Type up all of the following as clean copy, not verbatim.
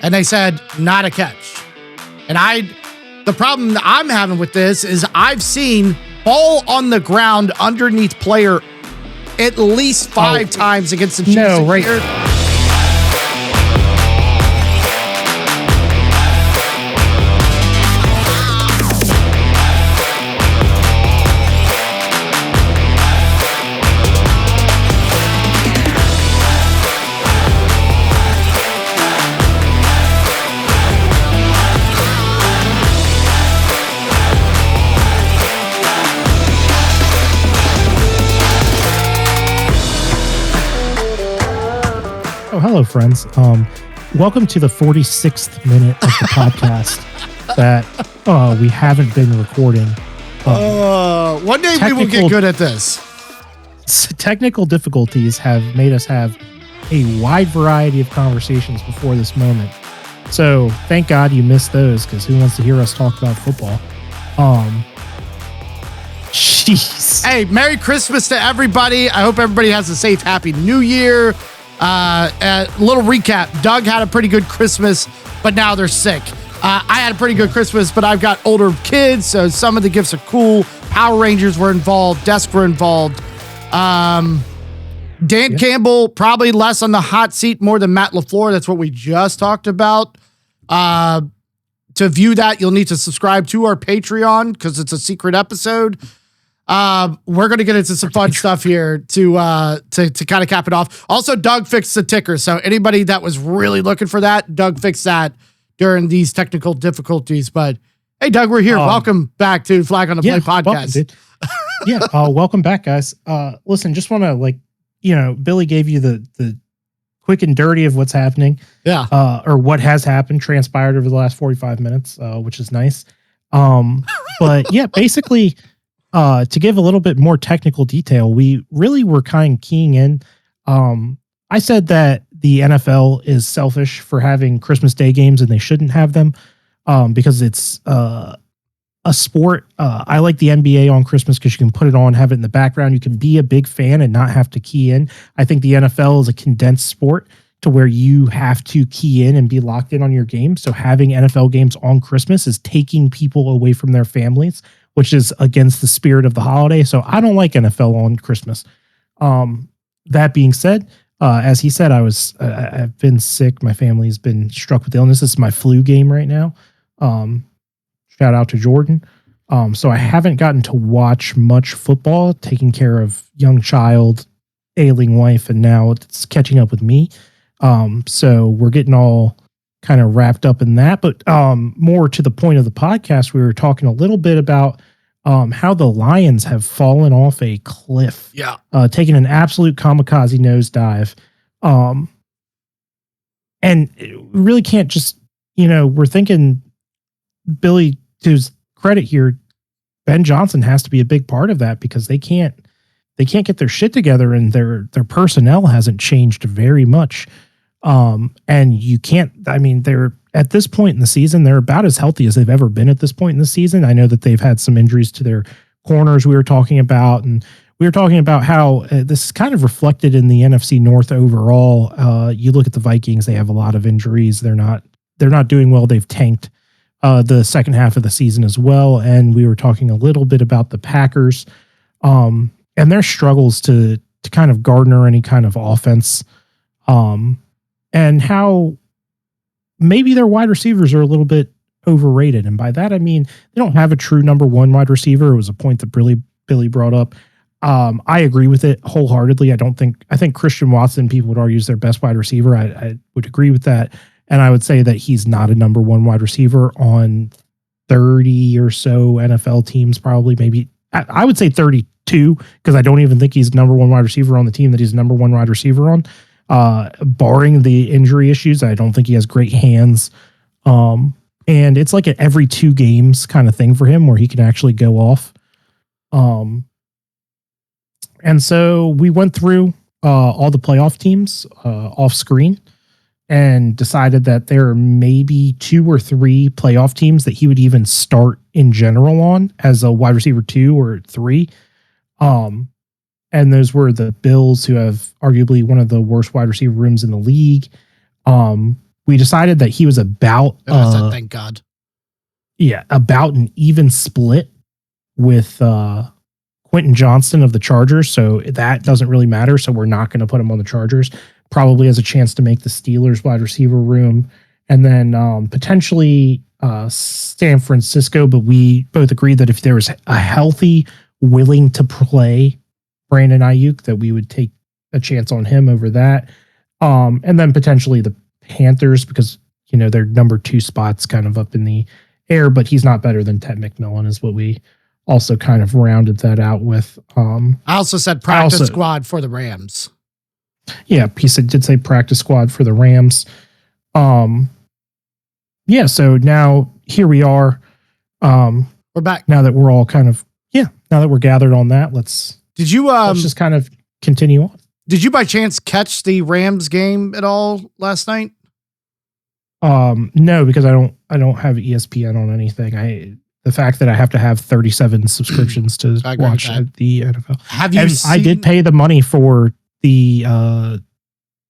And they said, not a catch. And the problem that I'm having with this is I've seen ball on the ground underneath player at least 5 times against the Chiefs. No, right. Hello, friends. Welcome to the 46th minute of the podcast that we haven't been recording. One day we will get good at this. Technical difficulties have made us have a wide variety of conversations before this moment. So thank God you missed those, because who wants to hear us talk about football? Jeez. Hey, Merry Christmas to everybody. I hope everybody has a safe, happy New Year. A little recap. Doug had a pretty good Christmas, but now they're sick. I had a pretty good Christmas, but I've got older kids, so some of the gifts are cool. Power Rangers were involved. Desk were involved. Dan Campbell, probably less on the hot seat, more than Matt LaFleur. That's what we just talked about. To view that, you'll need to subscribe to our Patreon because it's a secret episode. We're going to get into some fun stuff here to kind of cap it off. Also, Doug fixed the ticker. So anybody that was really looking for that, Doug fixed that during these technical difficulties. But hey, Doug, we're here. Welcome back to Flag on the Play podcast. Welcome back, guys. Listen, just want to Billy gave you the quick and dirty of what's happening. Yeah. Or what has happened, transpired over the last 45 minutes, which is nice. But yeah, basically, to give a little bit more technical detail, we really were kind of keying in. I said that the NFL is selfish for having Christmas Day games and they shouldn't have them because it's a sport. I like the NBA on Christmas because you can put it on, have it in the background. You can be a big fan and not have to key in. I think the NFL is a condensed sport to where you have to key in and be locked in on your game. So having NFL games on Christmas is taking people away from their families, which is against the spirit of the holiday. So I don't like NFL on Christmas. That being said, as he said, I've been sick. My family's been struck with illness. This is my flu game right now. Shout out to Jordan. So I haven't gotten to watch much football, taking care of young child, ailing wife, and now it's catching up with me. So we're getting all kind of wrapped up in that, but more to the point of the podcast, we were talking a little bit about how the Lions have fallen off a cliff. Yeah. Taking an absolute kamikaze nosedive. And we really can't just, we're thinking, Billy, to his credit here, Ben Johnson has to be a big part of that because they can't get their shit together and their personnel hasn't changed very much. And you can't, they're at this point in the season, they're about as healthy as they've ever been at this point in the season. I know that they've had some injuries to their corners we were talking about, and we were talking about how this is kind of reflected in the NFC North overall. You look at the Vikings, they have a lot of injuries. They're not doing well. They've tanked the second half of the season as well. And we were talking a little bit about the Packers and their struggles to kind of garner any kind of offense. And how maybe their wide receivers are a little bit overrated. And by that, I mean, they don't have a true number one wide receiver. It was a point that Billy brought up. I agree with it wholeheartedly. I think Christian Watson, people would argue, is their best wide receiver. I would agree with that. And I would say that he's not a number one wide receiver on 30 or so NFL teams, probably. Maybe I would say 32, because I don't even think he's number one wide receiver on the team that he's number one wide receiver on. Barring the injury issues, I don't think he has great hands. And it's like an every 2 games kind of thing for him where he can actually go off. And so we went through all the playoff teams off screen and decided that there are maybe 2 or 3 playoff teams that he would even start in general on as a wide receiver 2 or 3. And those were the Bills, who have arguably one of the worst wide receiver rooms in the league. we decided that he was about I said, thank God. Yeah, about an even split with Quentin Johnston of the Chargers. So that doesn't really matter. So we're not going to put him on the Chargers. Probably has a chance to make the Steelers wide receiver room. And then potentially San Francisco. But we both agreed that if there was a healthy, willing to play Brandon Ayuk, that we would take a chance on him over that. And then potentially the Panthers, because, you know, their number 2 spot's kind of up in the air, but he's not better than Ted McMillan, is what we also kind of rounded that out with. I also said practice squad for the Rams. Yeah, he did say practice squad for the Rams. Yeah, so now here we are. We're back. Now that we're all kind of, now that we're gathered on that, let's just kind of continue on. Did you by chance catch the Rams game at all last night? No, because I don't have ESPN on anything. The fact that I have to have 37 subscriptions to watch the NFL. Have you I did pay the money for the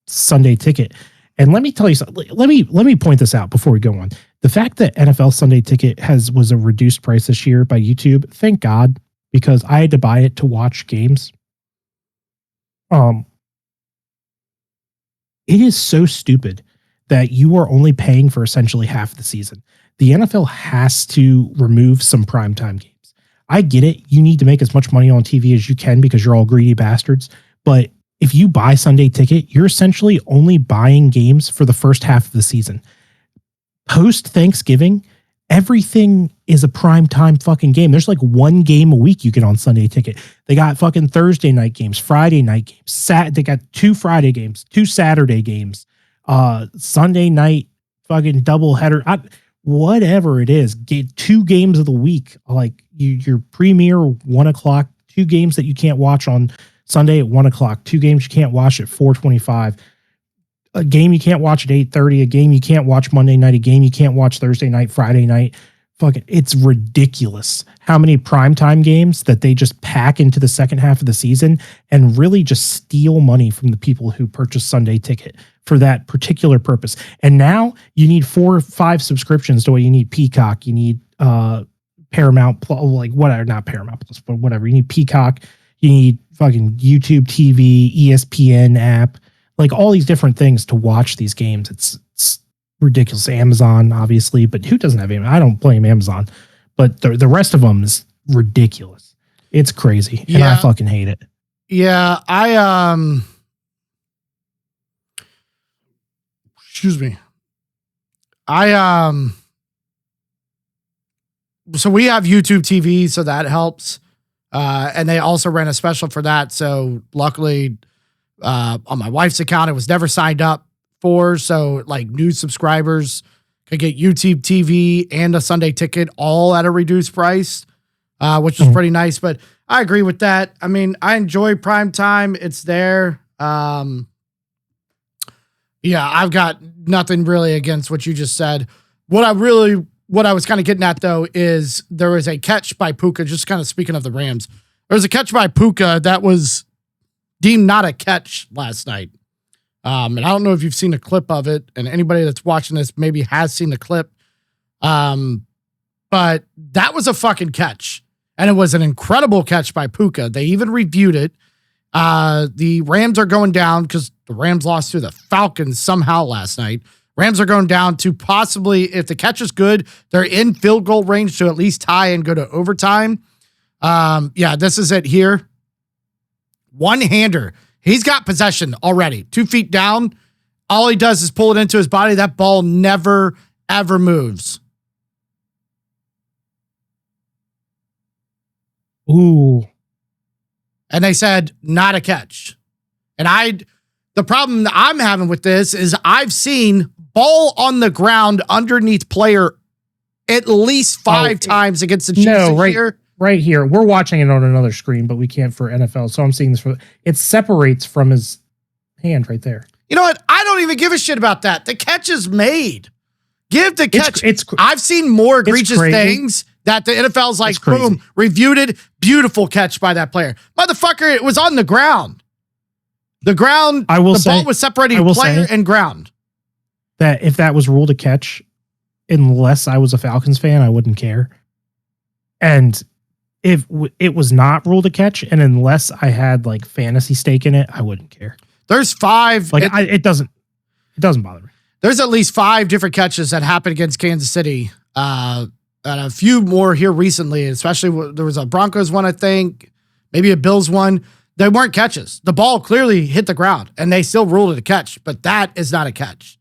Sunday ticket. And let me tell you something. Let me point this out before we go on. The fact that NFL Sunday Ticket was a reduced price this year by YouTube, thank God, because I had to buy it to watch games. It is so stupid that you are only paying for essentially half the season. The NFL has to remove some primetime games. I get it. You need to make as much money on TV as you can because you're all greedy bastards. But if you buy Sunday Ticket, you're essentially only buying games for the first half of the season. Post Thanksgiving, everything is a primetime fucking game. There's like one game a week you get on Sunday Ticket. They got fucking Thursday night games, Friday night games, they got 2 Friday games, 2 Saturday games, Sunday night fucking doubleheader, whatever it is. Get 2 games of the week, like your premier 1 o'clock, 2 games that you can't watch on Sunday at 1 o'clock, 2 games you can't watch at 4:25. A game you can't watch at 8:30, a game you can't watch Monday night, a game you can't watch Thursday night, Friday night. Fucking, it's ridiculous how many primetime games that they just pack into the second half of the season and really just steal money from the people who purchase Sunday Ticket for that particular purpose. And now you need 4 or 5 subscriptions to what you need. Peacock, you need Paramount, like whatever, not Paramount Plus, but whatever. You need Peacock, you need fucking YouTube TV, ESPN app, like all these different things to watch these games. It's ridiculous. Amazon, obviously, but who doesn't have Amazon? I don't blame Amazon, but the rest of them is ridiculous. It's crazy, and I fucking hate it. Yeah, excuse me. So we have YouTube TV, so that helps. And they also ran a special for that. So luckily, on my wife's account, it was never signed up for. So like new subscribers could get YouTube TV and a Sunday Ticket all at a reduced price, which was pretty nice. But I agree with that. I mean, I enjoy primetime. It's there. Yeah, I've got nothing really against what you just said. What I was kind of getting at, though, is there was a catch by Puka, just kind of speaking of the Rams. There was a catch by Puka that was deemed not a catch last night. And I don't know if you've seen a clip of it, and anybody that's watching this maybe has seen the clip. But that was a fucking catch. And it was an incredible catch by Puka. They even reviewed it. The Rams are going down because the Rams lost to the Falcons somehow last night. Rams are going down to possibly, if the catch is good, they're in field goal range to at least tie and go to overtime. Yeah, this is it here. One-hander. He's got possession already. 2 feet down. All he does is pull it into his body. That ball never, ever moves. Ooh. And they said, not a catch. And the problem that I'm having with this is I've seen ball on the ground underneath player at least 5 times against the Chiefs this year. Right here. We're watching it on another screen, but we can't for NFL. So I'm seeing this. It separates from his hand right there. You know what? I don't even give a shit about that. The catch is made. Give the catch. I've seen more egregious things that the NFL's like, boom, reviewed it. Beautiful catch by that player. Motherfucker, it was on the ground. The ball was separating player and ground. that if that was ruled a catch, unless I was a Falcons fan, I wouldn't care. And if it was not ruled a catch, and unless I had like fantasy stake in it, I wouldn't care. There's 5. Like it doesn't bother me. There's at least 5 different catches that happened against Kansas City. And a few more here recently, especially there was a Broncos one, I think, maybe a Bills one. They weren't catches. The ball clearly hit the ground and they still ruled it a catch, but that is not a catch.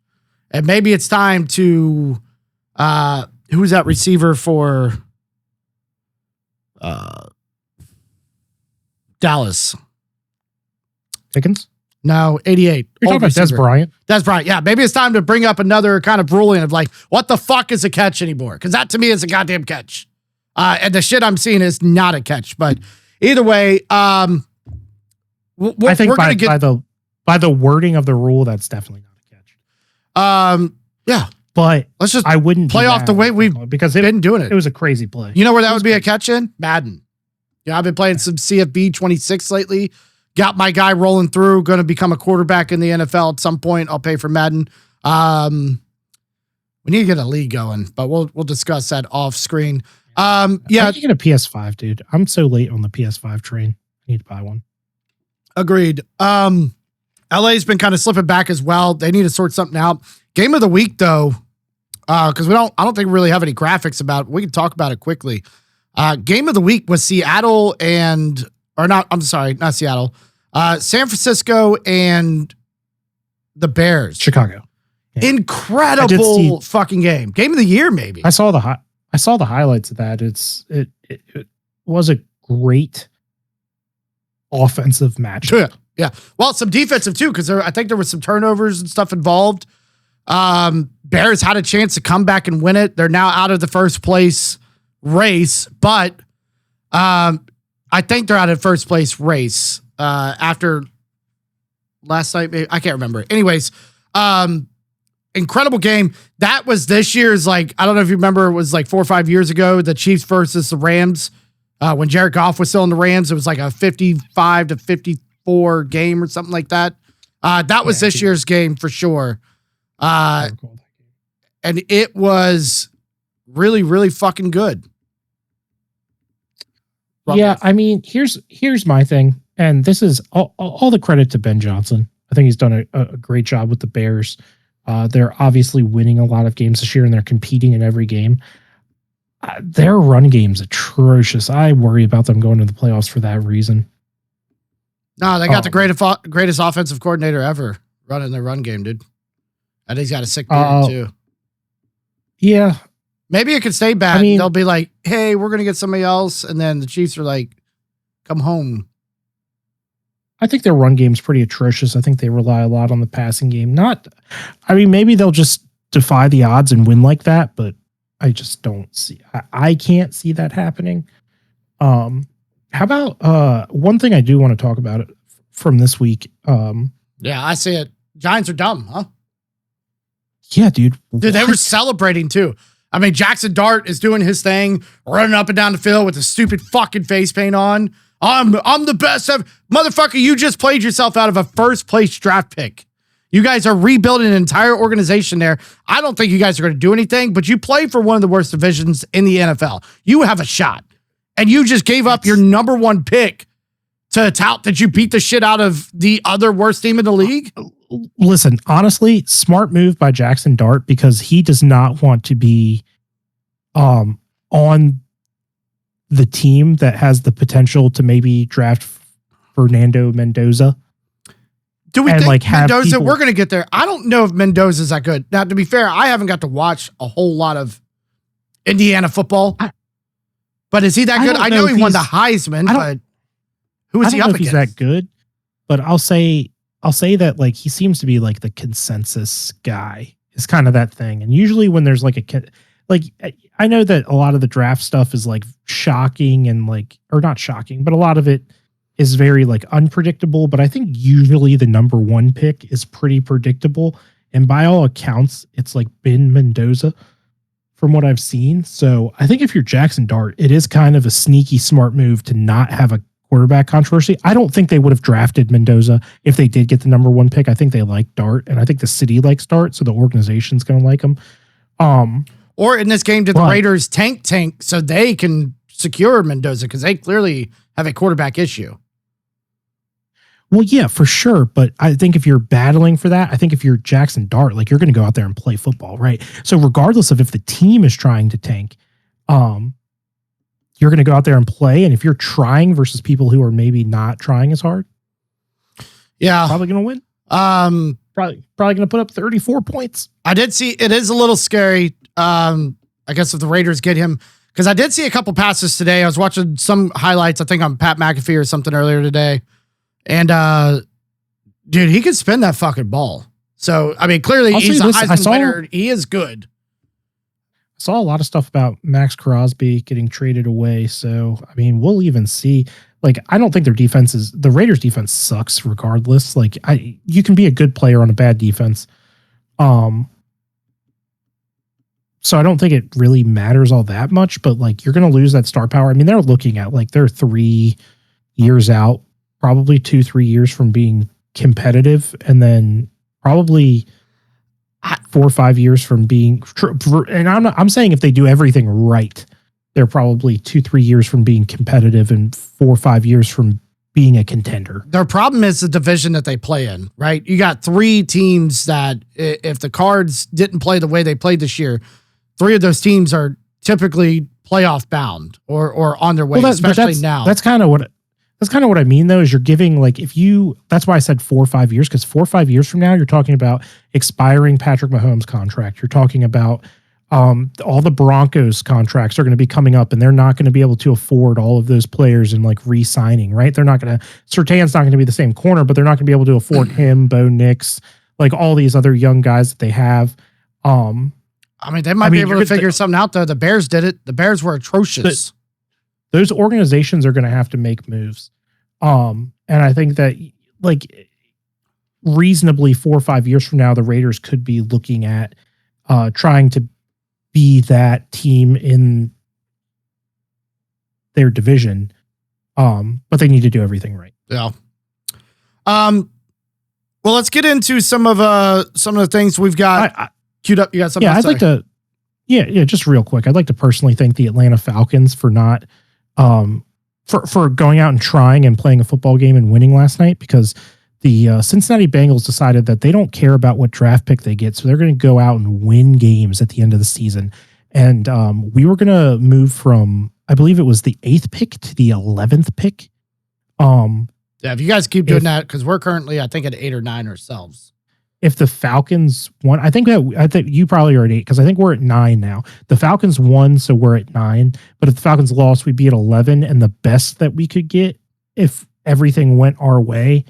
And maybe it's time to, who's that receiver for Dallas? Pickens? No, 88. You're talking about Des Bryant? Des Bryant, yeah. Maybe it's time to bring up another kind of ruling of like, what the fuck is a catch anymore? Because that to me is a goddamn catch. And the shit I'm seeing is not a catch. But either way, I think by the wording of the rule, that's definitely not a catch. Yeah. But let's just I wouldn't play off the way we've been doing it. It was a crazy play. You know where that would be a catch in? Madden. Yeah, I've been playing some CFB 26 lately. Got my guy rolling through, going to become a quarterback in the NFL at some point. I'll pay for Madden. We need to get a league going, but we'll discuss that off screen. Yeah. I need to get a PS5, dude. I'm so late on the PS5 train. I need to buy one. Agreed. LA's been kind of slipping back as well. They need to sort something out. Game of the week though, because I don't think we really have any graphics about it. We can talk about it quickly. Game of the week was Seattle not Seattle. San Francisco and the Bears. Chicago. Yeah. Incredible fucking game. Game of the year, maybe. I saw the highlights of that. It was a great offensive match. Yeah. Well, some defensive too, because I think there was some turnovers and stuff involved. Bears had a chance to come back and win it. They're now out of the first place race, but I think they're out of first place race after last night. I can't remember. Anyways, incredible game. That was this year's, like, I don't know if you remember, it was like 4 or 5 years ago, the Chiefs versus the Rams. When Jared Goff was still in the Rams, it was like a 55-54 game or something like that. That was this year's game for sure. And it was really, really fucking good. Yeah, I mean, here's my thing, and this is all the credit to Ben Johnson. I think he's done a great job with the Bears. They're obviously winning a lot of games this year, and they're competing in every game. Their run game's atrocious. I worry about them going to the playoffs for that reason. No, they got the greatest offensive coordinator ever running their run game, dude. And he's got a sick beard too. Yeah. Maybe it could stay bad. I mean, they'll be like, hey, we're going to get somebody else. And then the Chiefs are like, come home. I think their run game's pretty atrocious. I think they rely a lot on the passing game. Maybe they'll just defy the odds and win like that, but I just don't see. I can't see that happening. How about one thing I do want to talk about from this week? Yeah, I see it. Giants are dumb, huh? Yeah, dude. Dude, they were celebrating too. I mean, Jackson Dart is doing his thing, running up and down the field with a stupid fucking face paint on. I'm the best ever. Motherfucker, you just played yourself out of a first place draft pick. You guys are rebuilding an entire organization there. I don't think you guys are going to do anything, but you play for one of the worst divisions in the NFL. You have a shot. And you just gave up your number 1 pick to tout that you beat the shit out of the other worst team in the league? Listen, honestly, smart move by Jackson Dart, because he does not want to be on the team that has the potential to maybe draft Fernando Mendoza. Do we think Mendoza, we're going to get there. I don't know if Mendoza's that good. Now, to be fair, I haven't got to watch a whole lot of Indiana football. But is he that good? I know he won the Heisman, but who is he up against? He's that good, but I'll say that, like, he seems to be like the consensus guy. It's kind of that thing. And usually when there's like I know that a lot of the draft stuff is like shocking and like, or not shocking, but a lot of it is very like unpredictable. But I think usually the number 1 pick is pretty predictable. And by all accounts, it's like been Mendoza from what I've seen. So I think if you're Jackson Dart, it is kind of a sneaky smart move to not have a quarterback controversy. I don't think they would have drafted Mendoza if they did get the number 1 pick. I think they like Dart, and I think the city likes Dart, so the organization's going to like him. Or in this game, did the Raiders tank so they can secure Mendoza because they clearly have a quarterback issue? Well, yeah, for sure. But I think if you're battling for that, I think if you're Jackson Dart, like you're going to go out there and play football, right? So regardless of if the team is trying to tank, you're going to go out there and play. And if you're trying versus people who are maybe not trying as hard, probably going to win. Probably going to put up 34 points. I did see it is a little scary. I guess if the Raiders get him, because I did see a couple passes today. I was watching some highlights, I think on Pat McAfee or something earlier today. And dude, he could spin that fucking ball. So, I mean, clearly he's a Heisman winner. He is good. I saw a lot of stuff about Max Crosby getting traded away. So, I mean, we'll even see. Like, I don't think the Raiders defense sucks regardless. Like, you can be a good player on a bad defense. So I don't think it really matters all that much, but like, you're going to lose that star power. I mean, they're looking at like, they're 3 years out, probably 2-3 years from being competitive. And then probably 4 or 5 years from being, and I'm saying if they do everything right, they're probably 2-3 years from being competitive and 4 or 5 years from being a contender. Their problem is the division that they play in, right? You got 3 teams that if the Cards didn't play the way they played this year, 3 of those teams are typically playoff bound or on their way, especially now. That's kind of what I mean though, is you're giving like, that's why I said 4 or 5 years, because 4 or 5 years from now, you're talking about expiring Patrick Mahomes contract. You're talking about all the Broncos contracts are going to be coming up and they're not going to be able to afford all of those players and like re-signing, right? Surtain's not going to be the same corner, but they're not going to be able to afford him, Bo Nix, like all these other young guys that they have. I mean, they might be able to figure something out though. The Bears did it. The Bears were atrocious. Those organizations are going to have to make moves. And I think that like reasonably 4 or 5 years from now, the Raiders could be looking at trying to be that team in their division. But they need to do everything right. Yeah. Well, let's get into some of the things we've got queued up. You got something? Yeah, I'd like to. Yeah, just real quick. I'd like to personally thank the Atlanta Falcons for not for going out and trying and playing a football game and winning last night, because the Cincinnati Bengals decided that they don't care about what draft pick they get, so they're going to go out and win games at the end of the season. And we were going to move from, I believe it was the 8th pick to the 11th pick. Yeah, if you guys keep doing that, because we're currently, I think, at 8 or 9 ourselves. If the Falcons won, I think you probably are at 8, because I think we're at 9 now. The Falcons won, so we're at 9. But if the Falcons lost, we'd be at 11. And the best that we could get, if everything went our way,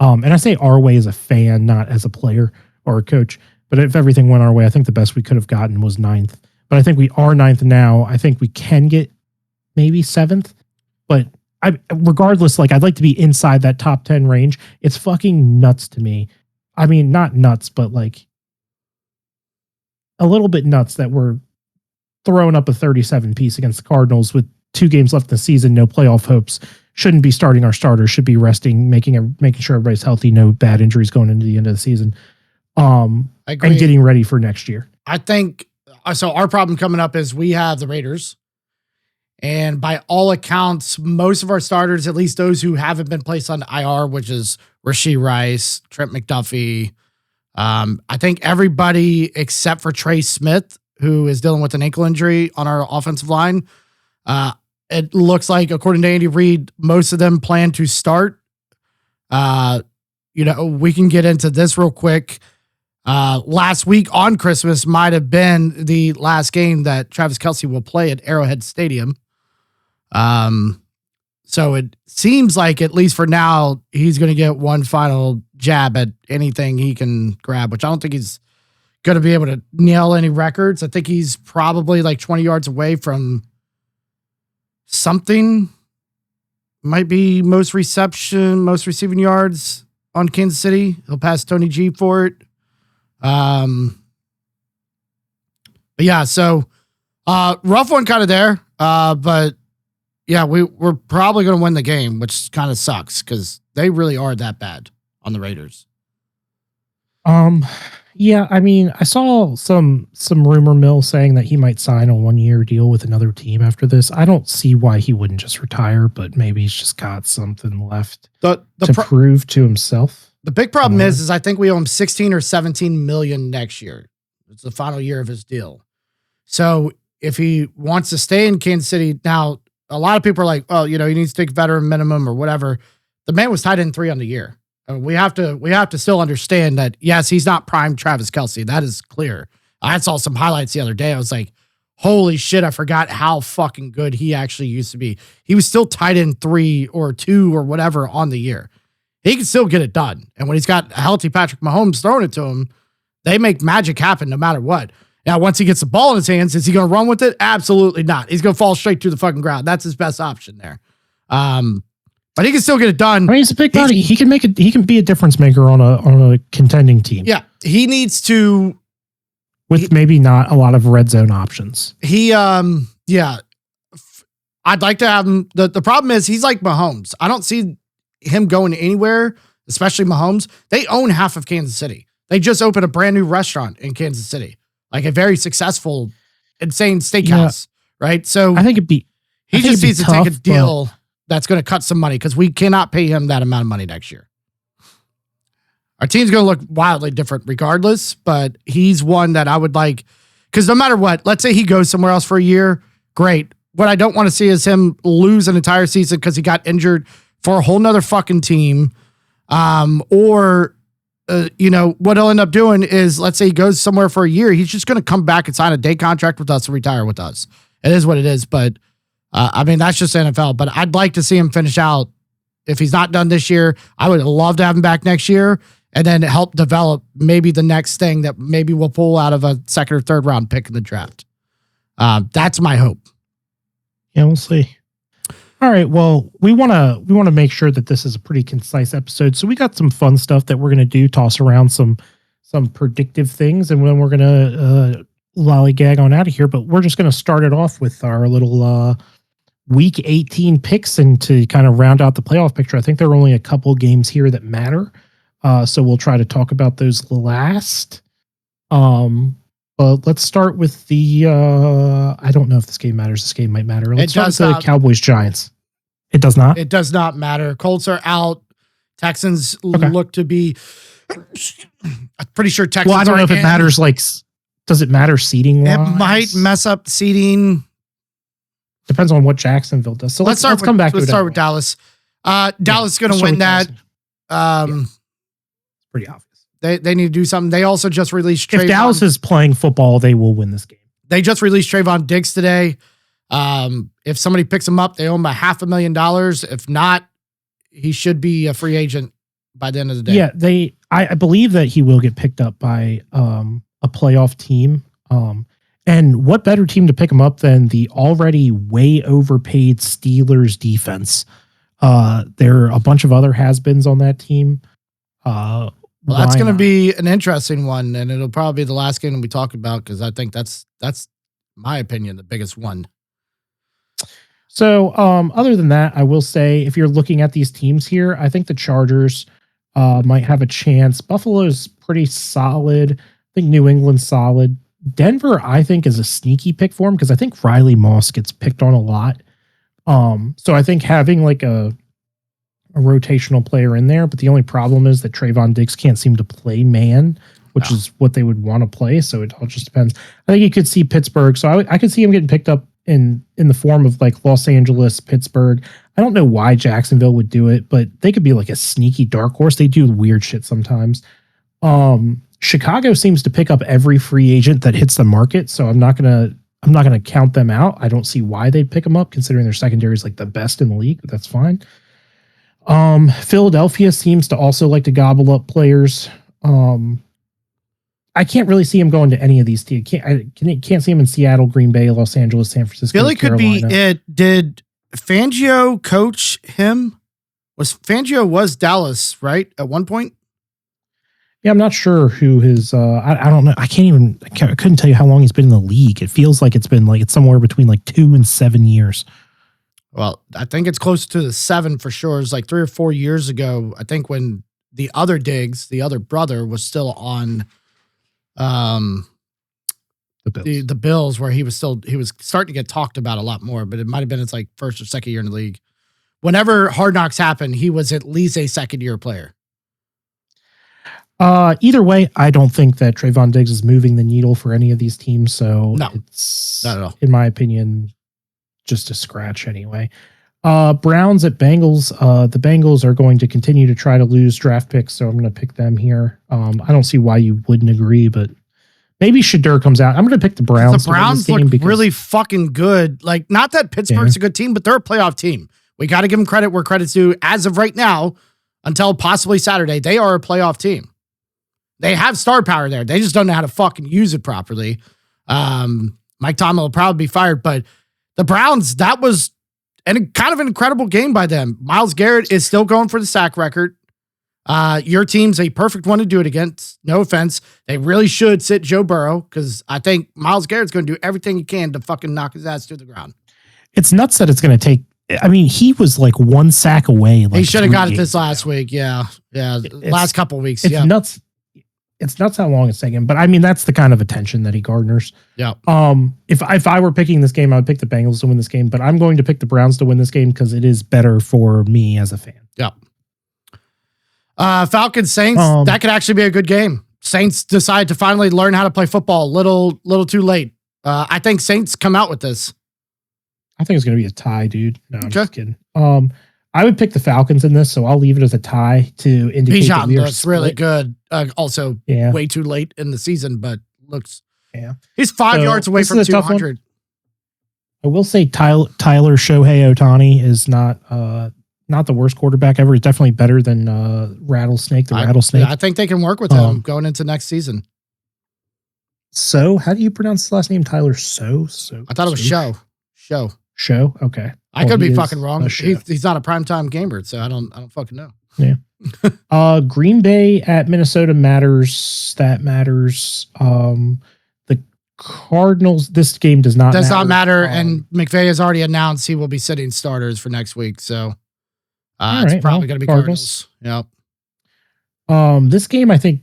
and I say our way as a fan, not as a player or a coach, but if everything went our way, I think the best we could have gotten was 9th. But I think we are 9th now. I think we can get maybe 7th. But regardless, like, I'd like to be inside that top 10 range. It's fucking nuts to me. I mean, not nuts, but like a little bit nuts that we're throwing up a 37 piece against the Cardinals with 2 games left in the season, no playoff hopes. Shouldn't be starting our starters, should be resting, making sure everybody's healthy, no bad injuries going into the end of the season. And getting ready for next year. I think so. Our problem coming up is we have the Raiders, and by all accounts, most of our starters, at least those who haven't been placed on IR, which is Rashee Rice, Trent McDuffie. I think everybody except for Trey Smith, who is dealing with an ankle injury on our offensive line. It looks like, according to Andy Reid, most of them plan to start. We can get into this real quick. Last week on Christmas might have been the last game that Travis Kelce will play at Arrowhead Stadium. So it seems like, at least for now, he's going to get one final jab at anything he can grab, which I don't think he's going to be able to nail any records. I think he's probably like 20 yards away from something. Might be most receiving yards on Kansas City. He'll pass Tony G for it. But yeah, so rough one kind of there. But Yeah, we're probably going to win the game, which kind of sucks because they really are that bad on the Raiders. Yeah, I mean, I saw some rumor mill saying that he might sign a 1-year deal with another team after this. I don't see why he wouldn't just retire, but maybe he's just got something left to prove to himself. The big problem is I think we owe him 16 or 17 million next year. It's the final year of his deal. So if he wants to stay in Kansas City, now a lot of people are like, well, he needs to take veteran minimum or whatever. The man was tied in 3 on the year. We have to still understand that, yes, he's not prime Travis Kelce. That is clear. I saw some highlights the other day. I was like, holy shit, I forgot how fucking good he actually used to be. He was still tied in 3 or 2 or whatever on the year. He can still get it done. And when he's got a healthy Patrick Mahomes throwing it to him, they make magic happen no matter what. Now, once he gets the ball in his hands, is he going to run with it? Absolutely not. He's going to fall straight to the fucking ground. That's his best option there. But he can still get it done. I mean, he's a big body. He can make it. He can be a difference maker on a contending team. Yeah, he needs to, with maybe not a lot of red zone options. Yeah, I'd like to have him. The problem is he's like Mahomes. I don't see him going anywhere, especially Mahomes. They own half of Kansas City. They just opened a brand new restaurant in Kansas City, like a very successful, insane steakhouse, right? So I think he just needs to take a deal that's going to cut some money because we cannot pay him that amount of money next year. Our team's going to look wildly different regardless, but he's one that I would like, because no matter what, let's say he goes somewhere else for a year, great. What I don't want to see is him lose an entire season because he got injured for a whole nother fucking team. Or what he'll end up doing is, let's say he goes somewhere for a year, he's just going to come back and sign a day contract with us and retire with us. It is what it is, but I mean, that's just NFL, but I'd like to see him finish out. If he's not done this year, I would love to have him back next year and then help develop maybe the next thing that maybe we'll pull out of a 2nd or 3rd round pick in the draft. That's my hope. Yeah, we'll see. All right. Well, we want to make sure that this is a pretty concise episode. So we got some fun stuff that we're going to do, toss around some predictive things, and then we're going to lollygag on out of here. But we're just going to start it off with our little Week 18 picks, and to kind of round out the playoff picture. I think there are only a couple games here that matter. So we'll try to talk about those last. But let's start with the, I don't know if this game matters. This game might matter. Let's start with the Cowboys Giants. It does not? It does not matter. Colts are out. Texans look to be, I'm pretty sure Texans I don't know if it matters. Like, does it matter seating wise? It might mess up seating. Depends on what Jacksonville does. So let's come back to it. Let's start with Dallas. Dallas is going to win that. It's pretty obvious. They need to do something. They also just released Trayvon. If Dallas is playing football, they will win this game. They just released Trayvon Diggs today. If somebody picks him up, they owe him $500,000. If not, he should be a free agent by the end of the day. Yeah, I believe that he will get picked up by a playoff team. And what better team to pick him up than the already way overpaid Steelers defense? There are a bunch of other has-beens on that team. Well, that's going to be an interesting one, and it'll probably be the last game we talk about because I think that's my opinion, the biggest one. So, other than that, I will say if you're looking at these teams here, I think the Chargers might have a chance. Buffalo's pretty solid. I think New England's solid. Denver, I think, is a sneaky pick for him because I think Riley Moss gets picked on a lot. So I think having like a rotational player in there, but the only problem is that Trayvon Diggs can't seem to play man, which is what they would want to play. So it all just depends. I think you could see Pittsburgh. So I could see him getting picked up in the form of like Los Angeles, Pittsburgh. I don't know why Jacksonville would do it, but they could be like a sneaky dark horse. They do weird shit sometimes. Chicago seems to pick up every free agent that hits the market, so I'm not gonna count them out. I don't see why they'd pick them up, considering their secondary is like the best in the league, but that's fine. Philadelphia seems to also like to gobble up players. I can't really see him going to any of these teams. Can't see him in Seattle, Green Bay, Los Angeles, San Francisco. Philly could be it. Did Fangio coach him? Fangio was Dallas, right? At one point? Yeah, I'm not sure who his, I don't know. I couldn't tell you how long he's been in the league. It feels like it's somewhere between like 2 and 7 years. Well, I think it's close to the 7 for sure. It was like 3 or 4 years ago. I think when the other Diggs, the other brother, was still on the Bills, where he was starting to get talked about a lot more, but it might have been his like first or second year in the league. Whenever Hard Knocks happened, he was at least a second-year player. Either way, I don't think that Trayvon Diggs is moving the needle for any of these teams. So no, it's, not at all. In my opinion, just a scratch anyway. Browns at Bengals. The Bengals are going to continue to try to lose draft picks, so I'm going to pick them here. I don't see why you wouldn't agree, but maybe Shadur comes out. I'm going to pick the Browns. The Browns look really fucking good. Like, not that Pittsburgh's a good team, but they're a playoff team. We got to give them credit where credit's due. As of right now, until possibly Saturday, they are a playoff team. They have star power there. They just don't know how to fucking use it properly. Mike Tomlin will probably be fired, but the Browns, that was kind of an incredible game by them. Myles Garrett is still going for the sack record. Your team's a perfect one to do it against. No offense. They really should sit Joe Burrow, because I think Myles Garrett's going to do everything he can to fucking knock his ass to the ground. It's nuts that it's going to take. I mean, he was like 1 sack away. Like, he should have got it this last week. Yeah. Last couple of weeks. It's nuts. It's nuts how long it's taken. But I mean, that's the kind of attention that he garners. Yeah. If I were picking this game, I would pick the Bengals to win this game. But I'm going to pick the Browns to win this game because it is better for me as a fan. Yeah. Falcons Saints. That could actually be a good game. Saints decide to finally learn how to play football. Little too late. I think Saints come out with this. I think it's going to be a tie, dude. No, I'm just kidding. I would pick the Falcons in this, so I'll leave it as a tie to indicate that we are looks really good. Also, way too late in the season, but looks. Yeah, he's 5 yards away from 200. I will say Tyler Shohei Ohtani is not the worst quarterback ever. He's definitely better than Rattlesnake. I think they can work with him going into next season. So, how do you pronounce his last name? Tyler So. I thought it was Show. Okay. I could be fucking wrong. He's not a primetime gamer, so I don't fucking know. Yeah. Green Bay at Minnesota matters. That matters. The Cardinals, this game does not matter. And McVay has already announced he will be sitting starters for next week. So it's probably going to be Cardinals. Yep. This game, I think,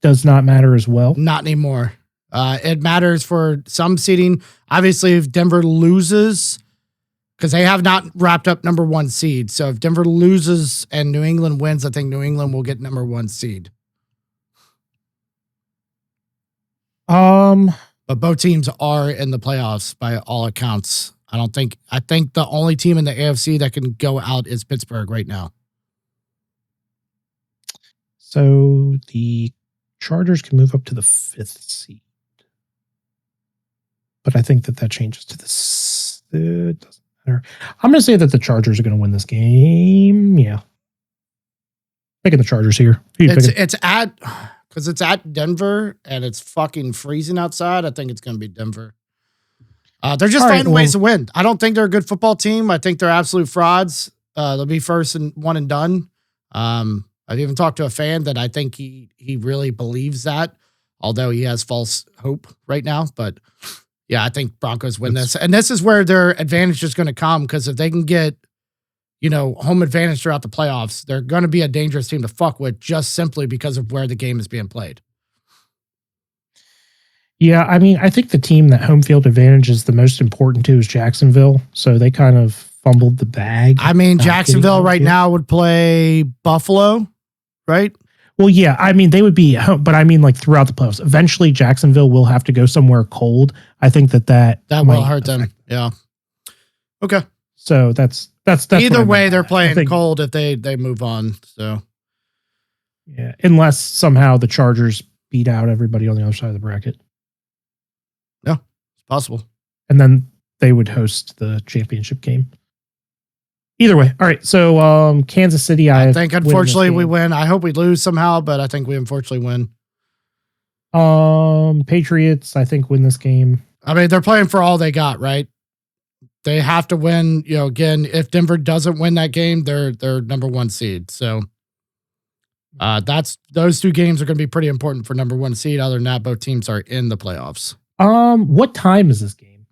does not matter as well. Not anymore. It matters for some seeding. Obviously, if Denver loses, because they have not wrapped up number 1 seed. So if Denver loses and New England wins, I think New England will get number 1 seed. But both teams are in the playoffs by all accounts. I think the only team in the AFC that can go out is Pittsburgh right now. So the Chargers can move up to the 5th seed. But I think that changes to this. It doesn't matter. I'm going to say that the Chargers are going to win this game. Yeah. Picking the Chargers here. It's at Denver and it's fucking freezing outside. I think it's going to be Denver. They're just finding ways to win. I don't think they're a good football team. I think they're absolute frauds. They'll be first and one and done. I've even talked to a fan that I think he really believes that, although he has false hope right now. But yeah, I think Broncos win this. And this is where their advantage is going to come, because if they can get, home advantage throughout the playoffs, they're going to be a dangerous team to fuck with, just simply because of where the game is being played. Yeah, I mean, I think the team that home field advantage is the most important to is Jacksonville. So they kind of fumbled the bag. I mean, Jacksonville right now would play Buffalo, right? Well, yeah, I mean, they would be, but I mean, like throughout the playoffs, eventually Jacksonville will have to go somewhere cold. I think that will hurt them. Yeah. Okay. So that's either way, they're playing cold if they move on. So yeah, unless somehow the Chargers beat out everybody on the other side of the bracket. Yeah, it's possible. And then they would host the championship game. Either way. All right. So Kansas City, I think unfortunately we win. I hope we lose somehow, but I think we unfortunately win. Patriots, I think, win this game. I mean, they're playing for all they got, right? They have to win. Again, if Denver doesn't win that game, they're number 1 seed. So those 2 games are going to be pretty important for number 1 seed. Other than that, both teams are in the playoffs. What time is this game?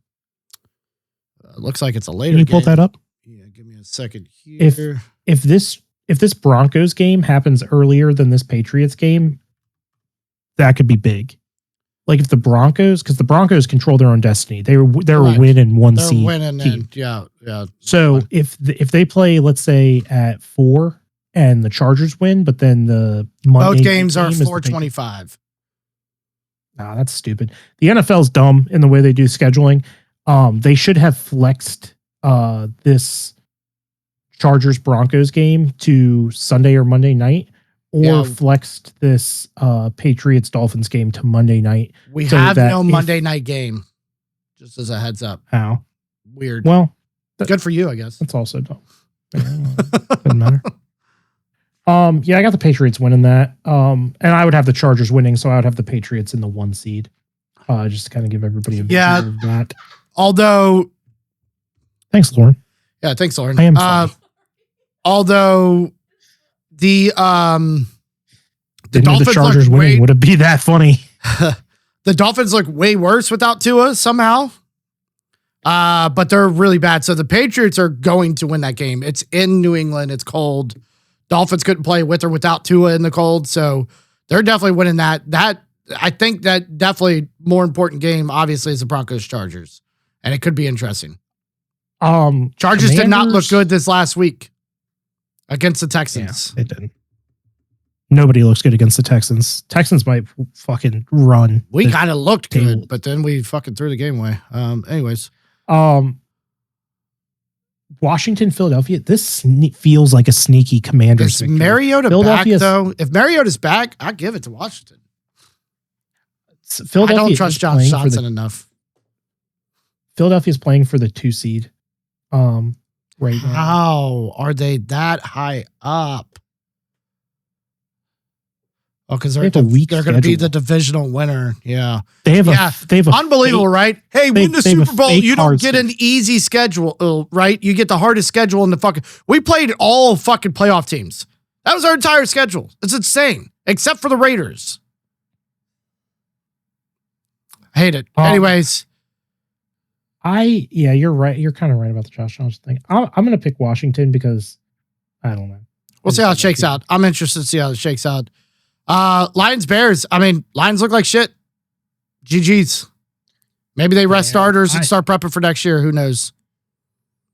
Looks like it's a later. Can you pull that up? Yeah. give me a second here. If this Broncos game happens earlier than this Patriots game, that could be big. Like if the Broncos, because the Broncos control their own destiny. They're a win and one seed. They're winning, and yeah. So if they play, let's say at 4, and the Chargers win, but then the Monday both games are 4:25. Nah, that's stupid. The NFL's dumb in the way they do scheduling. They should have flexed this Chargers Broncos game to Sunday or Monday night, or flexed this Patriots Dolphins game to Monday night. We have no Monday night game, just as a heads up. How? Weird. Well, good for you, I guess. That's also dumb. Doesn't matter. Yeah, I got the Patriots winning that. And I would have the Chargers winning, so I would have the Patriots in the 1 seed. Just to kind of give everybody a view of that. Although, thanks, Lauren. Yeah, thanks, Lauren. I am funny. Although the Dolphins Chargers winning would it be that funny? The Dolphins look way worse without Tua somehow. But they're really bad. So the Patriots are going to win that game. It's in New England. It's cold. Dolphins couldn't play with or without Tua in the cold. So they're definitely winning that. I think that definitely more important game, obviously, is the Broncos Chargers. And it could be interesting. Chargers did not look good this last week against the Texans. Yeah, they didn't. Nobody looks good against the Texans. Texans might fucking run. We kind of looked good, but then we fucking threw the game away. Anyways. Washington, Philadelphia. This feels like a sneaky Commanders victory. Mariota back, though? If Mariota's back, I give it to Washington. I don't trust Josh Johnson enough. Philadelphia's playing for the 2 seed. Right now. How are they that high up? Oh, because they're going to be the divisional winner. Yeah. They have a unbelievable, right? Hey, win the Super Bowl. You don't get an easy schedule, right? You get the hardest schedule in the fucking. We played all fucking playoff teams. That was our entire schedule. It's insane, except for the Raiders. I hate it. Anyways. You're right. You're kind of right about the Josh Johnson thing. I'm going to pick Washington because I don't know. We'll see how it shakes out. I'm interested to see how it shakes out. Lions, Bears. I mean, Lions look like shit. GG's. Maybe they rest starters and start prepping for next year. Who knows?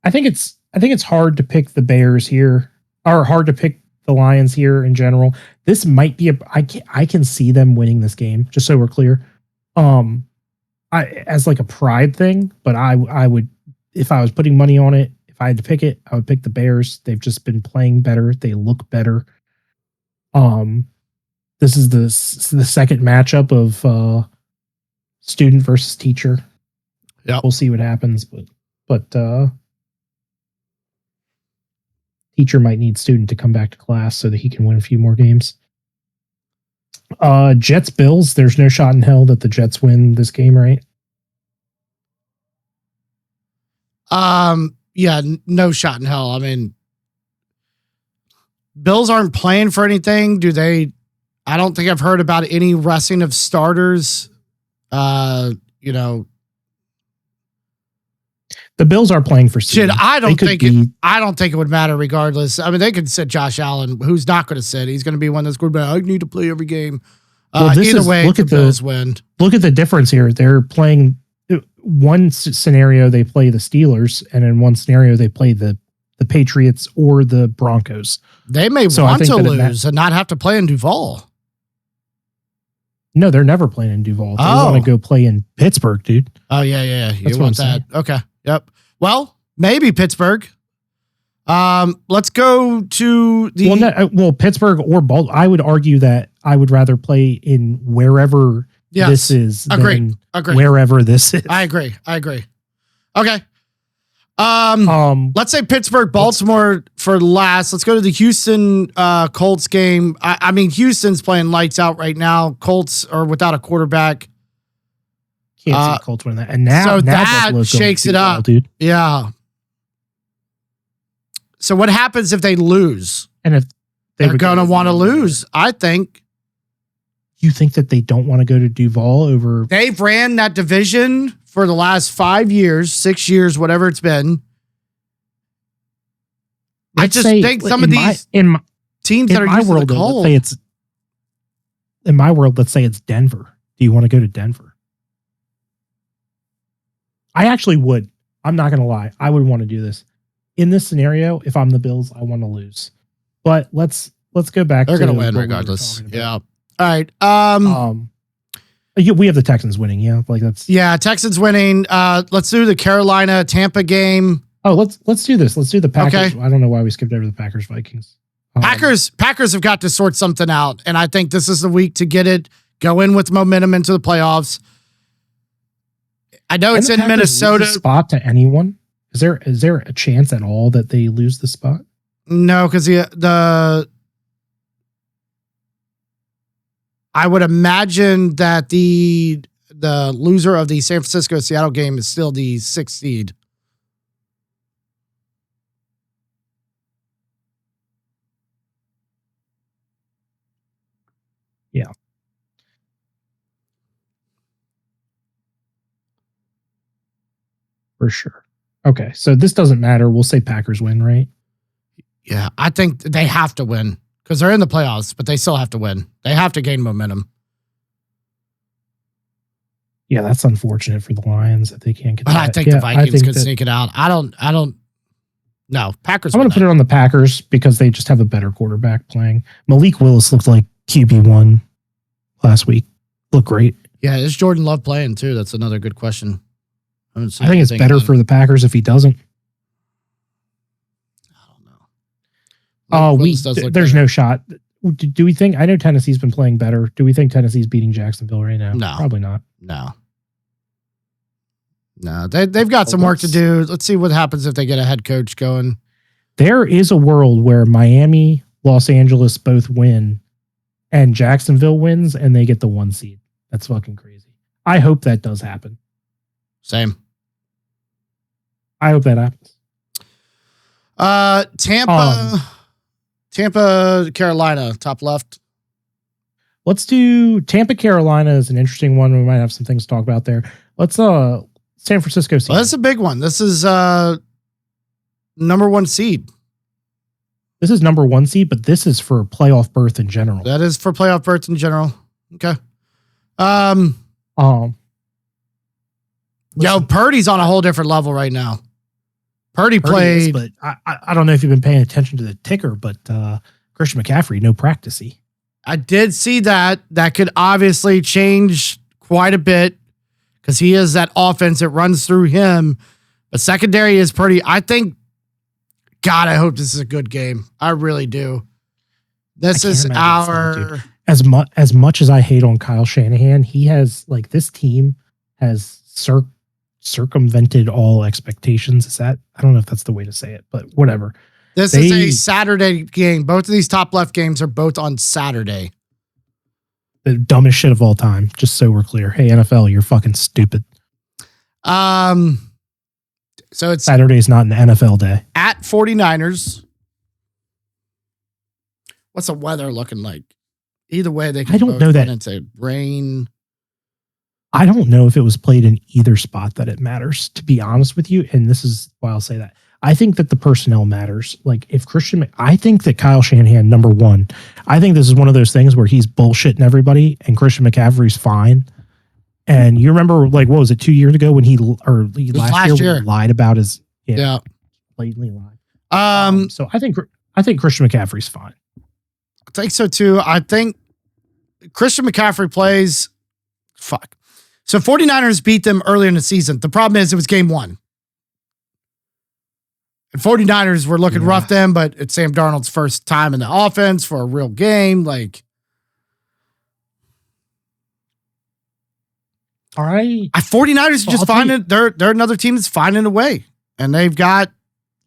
I think it's hard to pick the Bears here, or hard to pick the Lions here in general. This might be I can see them winning this game, just so we're clear. As like a pride thing, but I would, if I was putting money on it, if I had to pick it, I would pick the Bears. They've just been playing better. They look better. This is the second matchup of student versus teacher. Yeah, we'll see what happens, but teacher might need student to come back to class so that he can win a few more games. Jets Bills. There's no shot in hell that the Jets win this game, right? Yeah, no shot in hell. I mean, Bills aren't playing for anything. Do they? I don't think I've heard about any resting of starters. The Bills are playing for seed. I don't think it would matter regardless. I mean, they could sit Josh Allen, who's not going to sit. He's going to be one that's going to be, I need to play every game. Either way, the Bills win. Look at the difference here. They're playing one scenario, they play the Steelers, and in one scenario, they play the Patriots or the Broncos. They may want to lose and not have to play in Duval. No, they're never playing in Duval. They want to go play in Pittsburgh, dude. Oh, yeah. You want that. Okay. Yep. Well, maybe Pittsburgh. Let's go to the Pittsburgh or Baltimore. I would argue that I would rather play in wherever this is. Agree. Wherever this is. I agree. Okay. Let's say Pittsburgh, Baltimore for last. Let's go to the Houston Colts game. I mean, Houston's playing lights out right now. Colts are without a quarterback. Can't see Colts win that. And now that shakes it up, dude. Yeah. So what happens if they lose? And if they're going to want to lose, I think. You think that they don't want to go to Duval over? They've ran that division for the last 5 years, 6 years, whatever it's been. I just think some of these teams that are using the cold. In my world, let's say it's Denver. Do you want to go to Denver? I actually would. I'm not going to lie. I would want to do this. In this scenario, if I'm the Bills, I want to lose. But let's go back. They're going to win regardless. Yeah. All right. We have the Texans winning. Yeah, Texans winning. Let's do the Carolina Tampa game. Oh, let's do this. Let's do the Packers. Okay. I don't know why we skipped over the Packers Vikings. Packers have got to sort something out, and I think this is the week to get it. Go in with momentum into the playoffs. I know it's in Minnesota. Spot to anyone? Is there a chance at all that they lose the spot? No, because I would imagine that the loser of the San Francisco-Seattle game is still the 6th seed. Yeah. For sure. Okay, so this doesn't matter. We'll say Packers win, right? Yeah, I think they have to win because they're in the playoffs, but they still have to win. They have to gain momentum. Yeah, that's unfortunate for the Lions that they can't get but that. I think the Vikings could sneak it out. I don't. No, Packers. I'm going to put it on the Packers because they just have a better quarterback playing. Malik Willis looked like QB1 last week. Looked great. Yeah, is Jordan Love playing too? That's another good question. I think it's better for the Packers if he doesn't. I don't know. There's no shot. Do we think? I know Tennessee's been playing better. Do we think Tennessee's beating Jacksonville right now? No, probably not. No, they've got some work to do. Let's see what happens if they get a head coach going. There is a world where Miami, Los Angeles both win, and Jacksonville wins, and they get the 1 seed. That's fucking crazy. I hope that does happen. Same. I hope that happens. Tampa, Carolina, top left. Let's do Tampa, Carolina is an interesting one. We might have some things to talk about there. Let's San Francisco. Well, that's a big one. This is number 1 seed. This is number 1 seed, but this is for playoff berth in general. That is for playoff berth in general. Okay. Purdy's on a whole different level right now. Purdy played, but I don't know if you've been paying attention to the ticker, but Christian McCaffrey, no practicey. I did see that. That could obviously change quite a bit because he is that offense that runs through him. But secondary is pretty. I think. God, I hope this is a good game. I really do. This is our as much as I hate on Kyle Shanahan. He has this team has circumvented all expectations. Is that, I don't know if that's the way to say it, but whatever. This is a Saturday game. Both of these top left games are both on Saturday. The dumbest shit of all time. Just so we're clear. Hey, NFL, you're fucking stupid. So it's Saturday's not an NFL day. At 49ers. What's the weather looking like? Either way, they can. I don't know that. It's a rain. I don't know if it was played in either spot that it matters, to be honest with you. And this is why I'll say that. I think that the personnel matters. I think that Kyle Shanahan, number one, I think this is one of those things where he's bullshitting everybody and Christian McCaffrey's fine. And you remember, what was it, 2 years ago when last year lied about his, blatantly lied. So I think Christian McCaffrey's fine. I think so too. I think Christian McCaffrey plays. Fuck. So 49ers beat them earlier in the season. The problem is it was game 1. And 49ers were looking rough then, but it's Sam Darnold's first time in the offense for a real game. All right. 49ers just finding they're another team that's finding a way. And they've got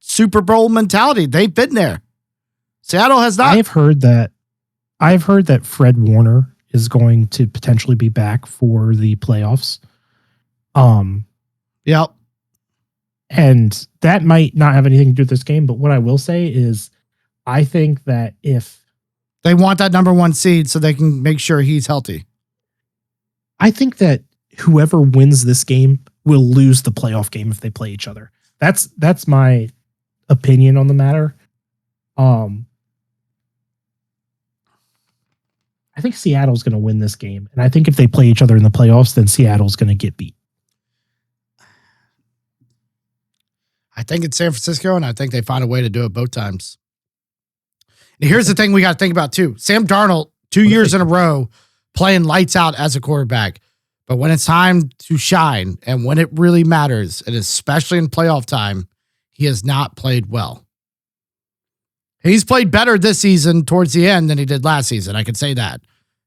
Super Bowl mentality. They've been there. Seattle has not. I've heard that Fred Warner is going to potentially be back for the playoffs. Yep. And that might not have anything to do with this game, but what I will say is I think that if they want that number 1 seed so they can make sure he's healthy. I think that whoever wins this game will lose the playoff game if they play each other. That's my opinion on the matter. I think Seattle's going to win this game. And I think if they play each other in the playoffs, then Seattle's going to get beat. I think it's San Francisco, and I think they find a way to do it both times. And here's the thing we got to think about, too. Sam Darnold, 2 years in a row, playing lights out as a quarterback. But when it's time to shine and when it really matters, and especially in playoff time, he has not played well. He's played better this season towards the end than he did last season. I could say that.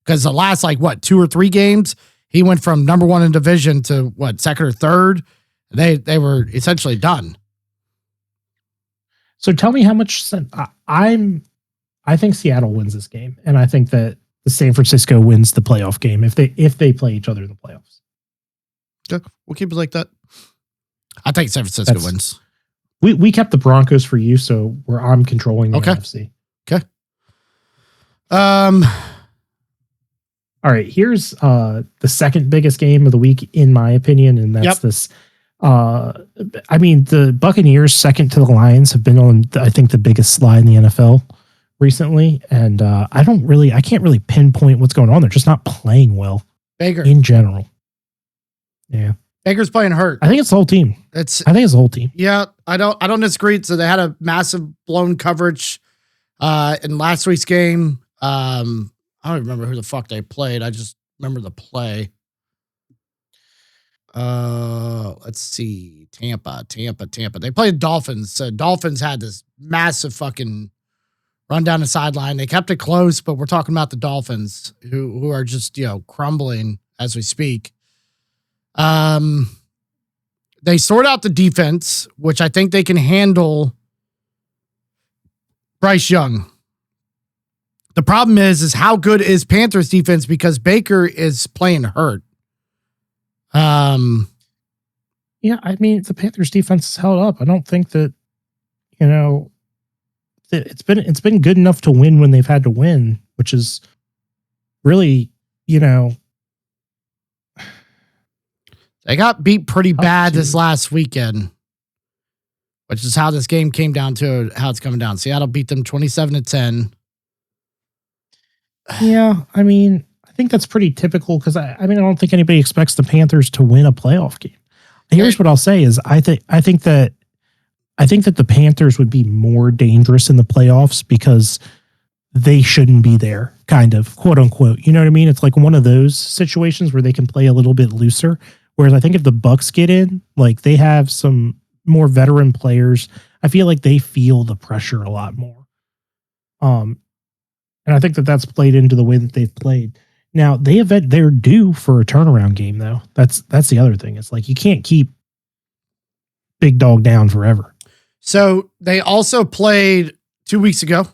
Because the last, 2 or 3 games, he went from number 1 in division to, second or third? They were essentially done. So tell me how much I think Seattle wins this game, and I think that the San Francisco wins the playoff game if they play each other in the playoffs. Okay, we'll keep it like that. I think San Francisco wins. We kept the Broncos for you, so I'm controlling the NFC. Okay. All right, here's the second biggest game of the week, in my opinion, and that's this. The Buccaneers, second to the Lions, have been on, I think, the biggest slide in the NFL recently, and I can't really pinpoint what's going on. They're just not playing well. Baker in general. Yeah, Baker's playing hurt. I think it's the whole team. I think it's the whole team. Yeah, I don't disagree. So they had a massive blown coverage in last week's game. I don't remember who the fuck they played. I just remember the play. Let's see. Tampa. They played Dolphins. So Dolphins had this massive fucking run down the sideline. They kept it close, but we're talking about the Dolphins who are just, crumbling as we speak. They sort out the defense, which I think they can handle Bryce Young. The problem is how good is Panthers defense because Baker is playing hurt. Yeah, the Panthers defense is held up. I don't think that, it's been good enough to win when they've had to win, which is really, they got beat pretty bad this last weekend, which is how this game came down to how it's coming down. Seattle beat them 27-10. Yeah, I think that's pretty typical because I don't think anybody expects the Panthers to win a playoff game. Here's what I'll say is I think that the Panthers would be more dangerous in the playoffs because they shouldn't be there, kind of, quote unquote. You know what I mean? It's like one of those situations where they can play a little bit looser. Whereas I think if the Bucks get in, they have some more veteran players, I feel like they feel the pressure a lot more. And I think that that's played into the way that they've played. Now they're due for a turnaround game, though. That's the other thing. It's you can't keep big dog down forever. So they also played 2 weeks ago.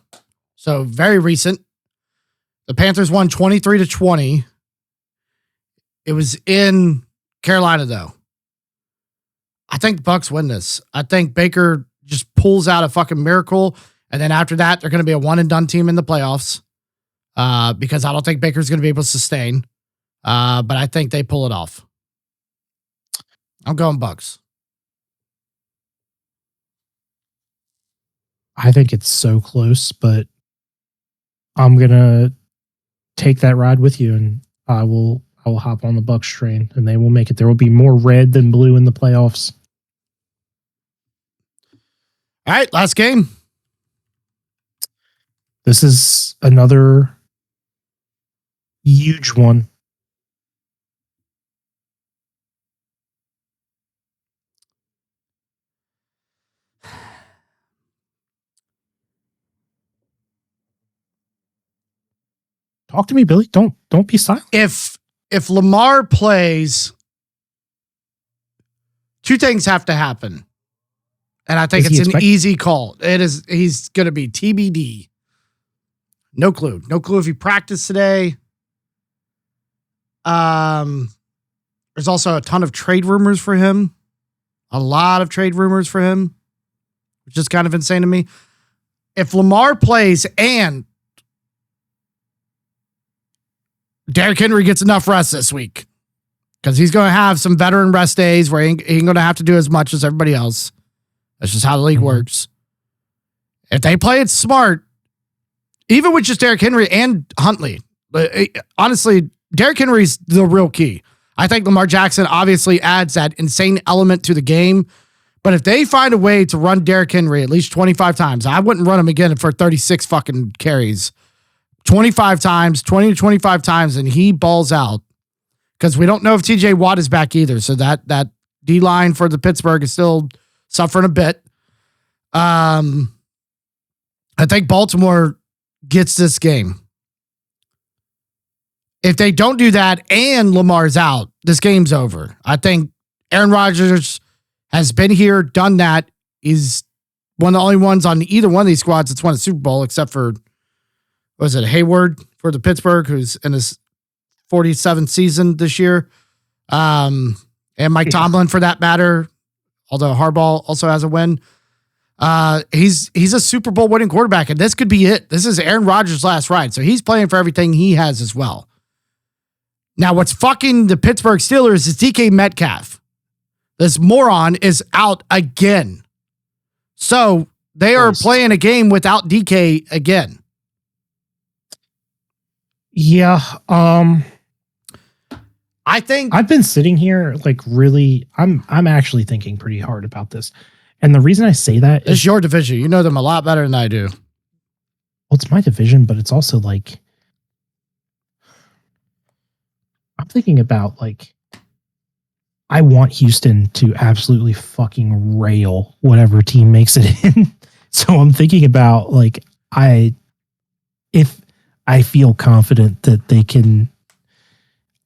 So very recent. The Panthers won 23-20. It was in Carolina, though. I think the Bucks win this. I think Baker just pulls out a fucking miracle. And then after that, they're going to be a one and done team in the playoffs. Because I don't think Baker's going to be able to sustain. But I think they pull it off. I'm going Bucks. I think it's so close, but I'm going to take that ride with you, and I will hop on the Bucks train, and they will make it. There will be more red than blue in the playoffs. All right, last game. This is another huge one. Talk to me, Billy. Don't be silent. If Lamar plays, two things have to happen. And I think it's an easy call. He's going to be TBD. No clue. No clue if he practiced today. There's also a ton of trade rumors for him. A lot of trade rumors for him, which is kind of insane to me. If Lamar plays and Derrick Henry gets enough rest this week, because he's going to have some veteran rest days where he ain't going to have to do as much as everybody else. That's just how the league works. If they play it smart, even with just Derrick Henry and Huntley, honestly, Derrick Henry's the real key. I think Lamar Jackson obviously adds that insane element to the game. But if they find a way to run Derrick Henry at least 25 times, I wouldn't run him again for 36 fucking carries. 25 times, 20 to 25 times, and he balls out. Because we don't know if TJ Watt is back either. So that D line for the Pittsburgh is still suffering a bit. I think Baltimore gets this game. If they don't do that and Lamar's out, this game's over. I think Aaron Rodgers has been here, done that. He's one of the only ones on either one of these squads that's won a Super Bowl, except for, was it Hayward for the Pittsburgh, who's in his 47th season this year. And Mike Tomlin for that matter, although Harbaugh also has a win. He's a Super Bowl winning quarterback, and this could be it. This is Aaron Rodgers' last ride. So he's playing for everything he has as well. Now, what's fucking the Pittsburgh Steelers is DK Metcalf. This moron is out again. So they are playing a game without DK again. Yeah. I think I've been sitting here like really, I'm actually thinking pretty hard about this. And the reason I say that is it's your division. You know them a lot better than I do. Well, it's my division, but it's also like, I'm thinking about like, I want Houston to absolutely fucking rail whatever team makes it in. So I'm thinking about like, if I feel confident that they can,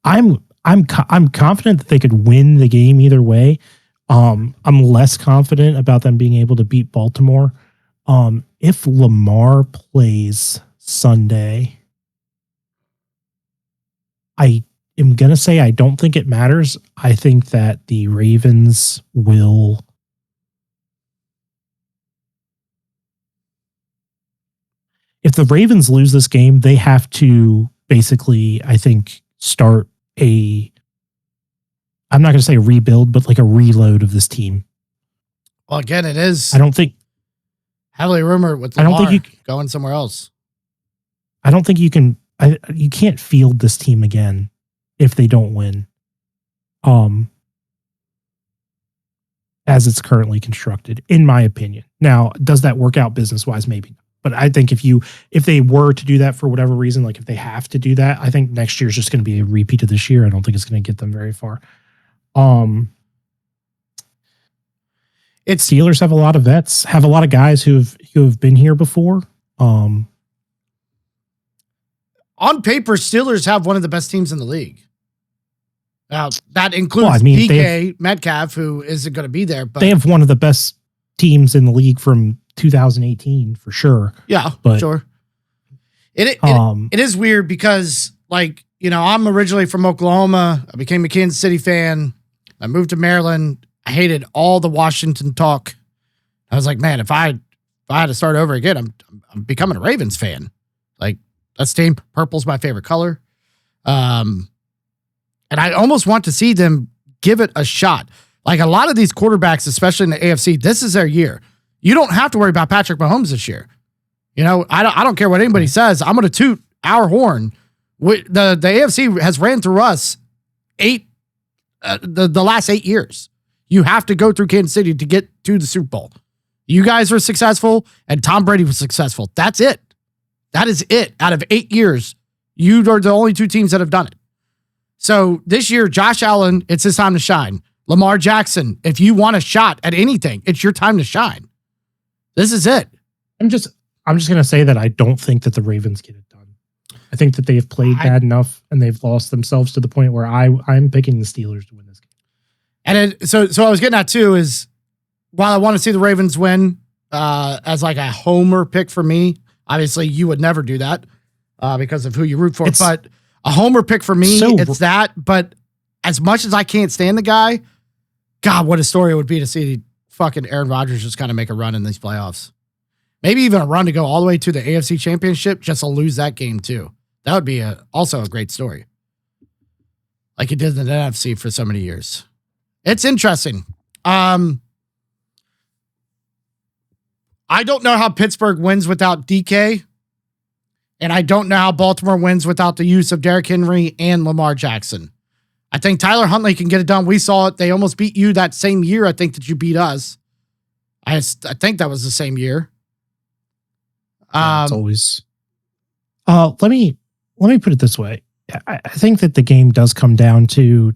I'm confident that they could win the game either way. I'm less confident about them being able to beat Baltimore. If Lamar plays Sunday, I am going to say I don't think it matters. I think that the Ravens will. If the Ravens lose this game, they have to basically, I think, start I'm not going to say rebuild, but like a reload of this team. Well, again, it is. I don't think heavily rumored with Lamar going somewhere else. I don't think you can. You can't field this team again if they don't win. As it's currently constructed, in my opinion. Now, does that work out business wise? Maybe. But I think if they were to do that for whatever reason, like if they have to do that, I think next year is just going to be a repeat of this year. I don't think it's going to get them very far. Steelers have a lot of vets, have a lot of guys who have been here before. On paper, Steelers have one of the best teams in the league. Now that includes DK Metcalf, who isn't going to be there, but they have one of the best teams in the league from 2018 for sure. Yeah, but, sure. It is weird because, like, you know, I'm originally from Oklahoma. I became a Kansas City fan. I moved to Maryland. I hated all the Washington talk. I was like, man, if I had to start over again, I'm becoming a Ravens fan. Like, that's team. Purple's my favorite color. And I almost want to see them give it a shot. Like a lot of these quarterbacks, especially in the AFC, this is their year. You don't have to worry about Patrick Mahomes this year. You know, I don't care what anybody says. I'm going to toot our horn. The AFC has ran through us the last 8 years. You have to go through Kansas City to get to the Super Bowl. You guys were successful, and Tom Brady was successful. That's it. That is it. Out of 8 years, you are the only two teams that have done it. So this year, Josh Allen, it's his time to shine. Lamar Jackson, if you want a shot at anything, it's your time to shine. This is it. I'm just going to say that I don't think that the Ravens get it done. I think that they have played bad enough and they've lost themselves to the point where I'm picking the Steelers to win this game. And so I was getting at too is while I want to see the Ravens win as like a homer pick for me, obviously you would never do that because of who you root for. But a homer pick for me, it's that. But as much as I can't stand the guy, God, what a story it would be to see fucking Aaron Rodgers just kind of make a run in these playoffs. Maybe even a run to go all the way to the AFC Championship just to lose that game too. That would be also a great story. Like he did in the NFC for so many years. It's interesting. I don't know how Pittsburgh wins without DK. And I don't know how Baltimore wins without the use of Derrick Henry and Lamar Jackson. I think Tyler Huntley can get it done. We saw it. They almost beat you that same year, I think, that you beat us. I think that was the same year. It's always. Let me put it this way. I think that the game does come down to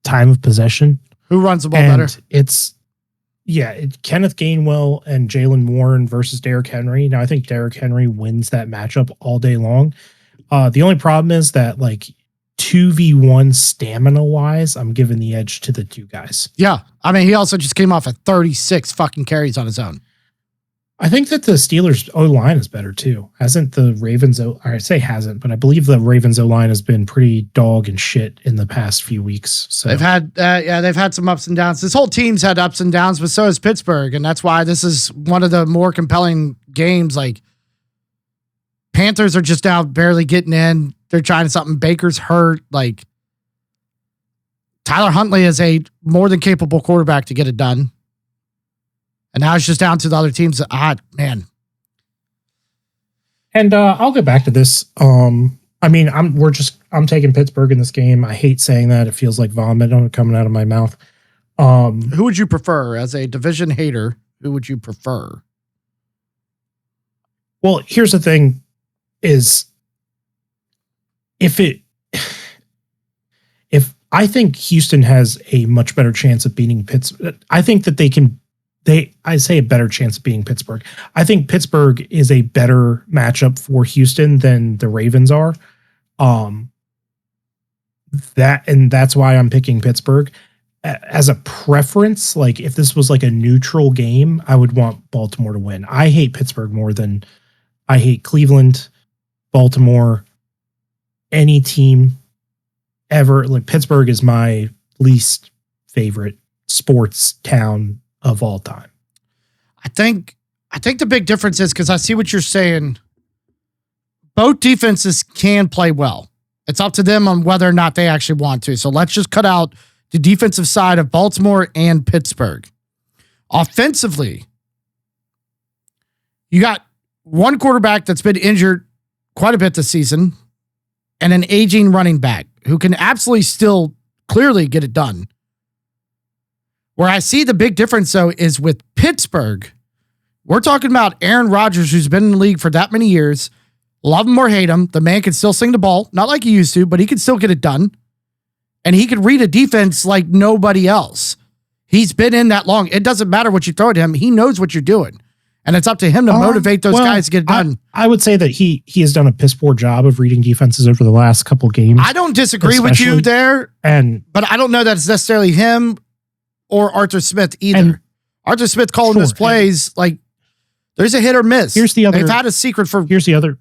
time of possession. Who runs the ball better? It's Kenneth Gainwell and Jalen Warren versus Derrick Henry. Now I think Derrick Henry wins that matchup all day long. The only problem is that like 2v1 stamina wise, I'm giving the edge to the two guys. Yeah. I mean, he also just came off of 36 fucking carries on his own. I think that the Steelers O-line is better too. Hasn't the Ravens I say hasn't, but I believe the Ravens O-line has been pretty dog and shit in the past few weeks. So they've had some ups and downs. This whole team's had ups and downs, but so has Pittsburgh. And that's why this is one of the more compelling games. Like Panthers are just now barely getting in. They're trying something. Baker's hurt. Like Tyler Huntley is a more than capable quarterback to get it done. And now it's just down to the other teams. Man. And I'll get back to this. I mean, I'm taking Pittsburgh in this game. I hate saying that. It feels like vomit coming out of my mouth. Who would you prefer as a division hater? Who would you prefer? Well, here's the thing is if I think Houston has a much better chance of beating Pittsburgh. I think that I say a better chance of beating Pittsburgh. I think Pittsburgh is a better matchup for Houston than the Ravens are. That's why I'm picking Pittsburgh. As a preference, like if this was like a neutral game, I would want Baltimore to win. I hate Pittsburgh more than I hate Cleveland, Baltimore, any team ever. Like Pittsburgh is my least favorite sports town of all time. I think the big difference is because I see what you're saying. Both defenses can play well. It's up to them on whether or not they actually want to. So let's just cut out the defensive side of Baltimore and Pittsburgh. Offensively, you got one quarterback that's been injured quite a bit this season and an aging running back who can absolutely still clearly get it done. Where I see the big difference, though, is with Pittsburgh. We're talking about Aaron Rodgers, who's been in the league for that many years. Love him or hate him, the man can still sling the ball. Not like he used to, but he can still get it done. And he can read a defense like nobody else. He's been in that long. It doesn't matter what you throw at him. He knows what you're doing. And it's up to him to motivate those guys to get it done. I would say that he has done a piss poor job of reading defenses over the last couple games. I don't disagree with you there, but I don't know that it's necessarily him or Arthur Smith either. Arthur Smith calling his plays, like there's a hit or miss. Here's the other. They've had a secret for. Here's the other.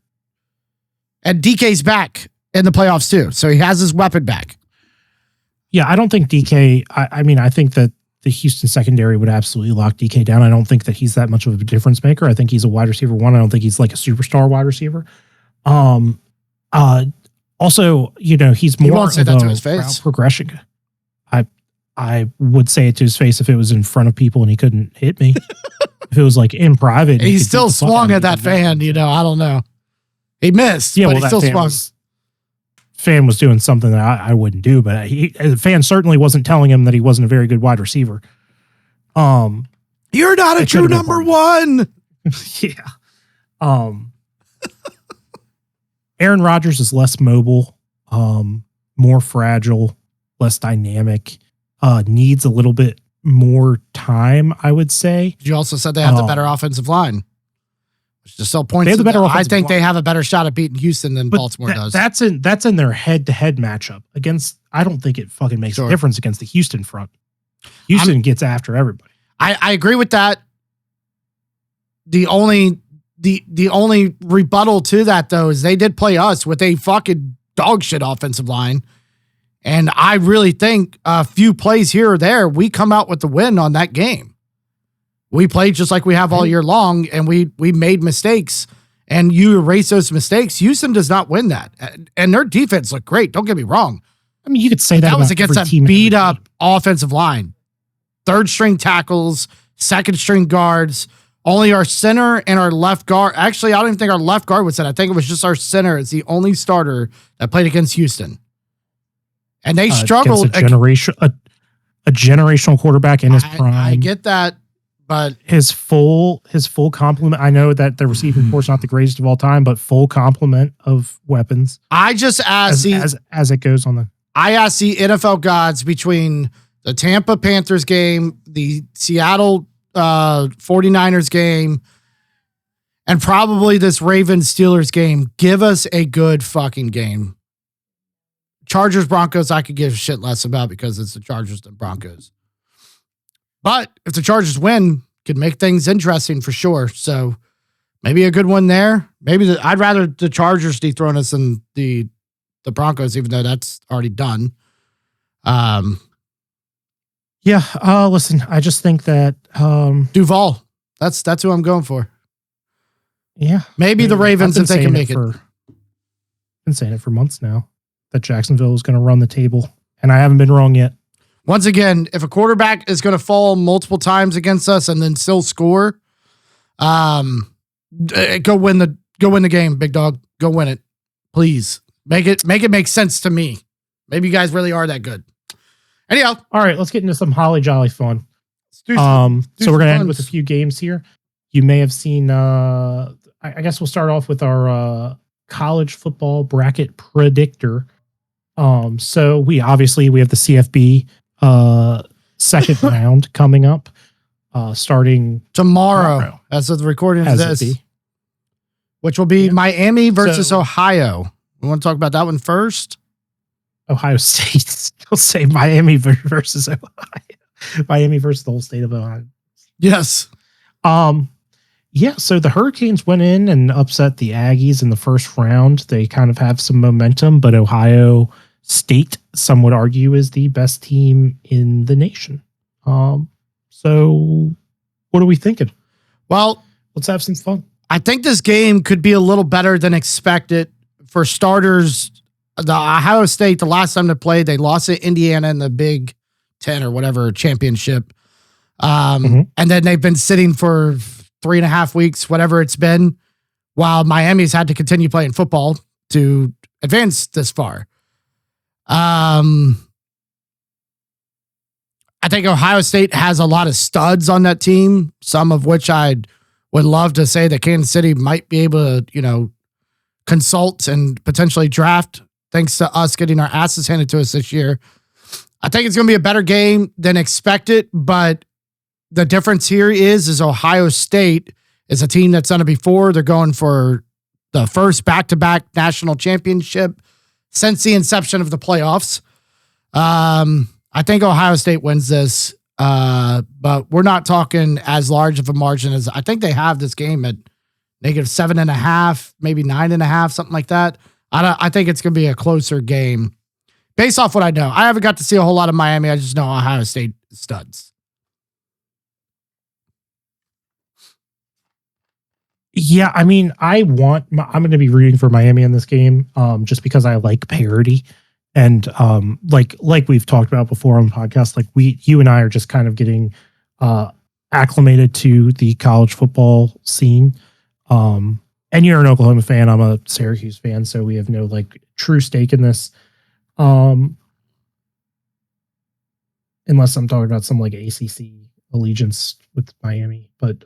And DK's back in the playoffs too, so he has his weapon back. Yeah, I don't think DK. I mean, I think that the Houston secondary would absolutely lock DK down. I don't think that he's that much of a difference maker. I think he's a wide receiver one. I don't think he's like a superstar wide receiver. Also, he's more won't say that to his face. Progression. I would say it to his face if it was in front of people and he couldn't hit me. If it was like in private, he still swung at that fan. I don't know. He missed, but he still swung. Fan was doing something that I wouldn't do, but the fan certainly wasn't telling him that he wasn't a very good wide receiver. You're not a true number one. Yeah. Aaron Rodgers is less mobile, more fragile, less dynamic, needs a little bit more time, I would say. You also said they have the better offensive line. Just still points. They have the better I think they have a better shot at beating Houston than Baltimore does. That's in their head-to-head matchup against. I don't think it fucking makes a difference against the Houston front. Houston gets after everybody. I agree with that. The only rebuttal to that though is they did play us with a fucking dog shit offensive line, and I really think a few plays here or there we come out with the win on that game. We played just like we have all year long, and we made mistakes, and you erase those mistakes. Houston does not win that, and their defense looked great. Don't get me wrong. I mean, you could say that was against a beat up offensive line, third string tackles, second string guards, Only our center and our left guard. Actually, I don't even think our left guard was set. I think it was just our center. It's the only starter that played against Houston. And they struggled. A generational quarterback in his prime. I get that, but his full complement. I know that the receiving force not the greatest of all time, but full complement of weapons. I just asked as it goes on the. I asked the NFL gods between the Tampa Panthers game, the Seattle 49ers game, and probably this Ravens Steelers game. Give us a good fucking game. Chargers Broncos, I could give a shit less about because it's the Chargers than Broncos. But if the Chargers win, could make things interesting for sure. So maybe a good one there. Maybe I'd rather the Chargers dethrone us than the Broncos, even though that's already done. Listen, I just think that Duval. That's who I'm going for. Yeah. Maybe the Ravens if they can make it. Been saying it for months now that Jacksonville is going to run the table, and I haven't been wrong yet. Once again, if a quarterback is going to fall multiple times against us and then still score, go win the game, big dog. Go win it, please. Make it make sense to me. Maybe you guys really are that good. Anyhow, all right, let's get into some holly jolly fun. So we're gonna end with a few games here. You may have seen. I guess we'll start off with our college football bracket predictor. So we have the CFB second round coming up, starting tomorrow. As of the recording of this, which will be Miami versus Ohio. We want to talk about that one first. Ohio State. You'll say Miami versus Ohio. Miami versus the whole state of Ohio. Yes. So the Hurricanes went in and upset the Aggies in the first round. They kind of have some momentum, but Ohio State, some would argue, is the best team in the nation. So what are we thinking? Well, let's have some fun. I think this game could be a little better than expected. For starters, the Ohio State, the last time they played, they lost to Indiana in the Big Ten or whatever championship. And then they've been sitting for 3.5 weeks, whatever it's been, while Miami's had to continue playing football to advance this far. I think Ohio State has a lot of studs on that team, some of which I would love to say that Kansas City might be able to, consult and potentially draft, thanks to us getting our asses handed to us this year. I think it's going to be a better game than expected, but the difference here is Ohio State is a team that's done it before. They're going for the first back-to-back national championship since the inception of the playoffs. I think Ohio State wins this, but we're not talking as large of a margin as I think they have this game at -7.5, maybe 9.5, something like that. I think it's going to be a closer game based off what I know. I haven't got to see a whole lot of Miami. I just know Ohio State studs. Yeah, I mean, I'm going to be rooting for Miami in this game, just because I like parity, and like we've talked about before on the podcast, like you and I are just kind of getting acclimated to the college football scene. And you're an Oklahoma fan, I'm a Syracuse fan, so we have no true stake in this, unless I'm talking about some ACC allegiance with Miami, but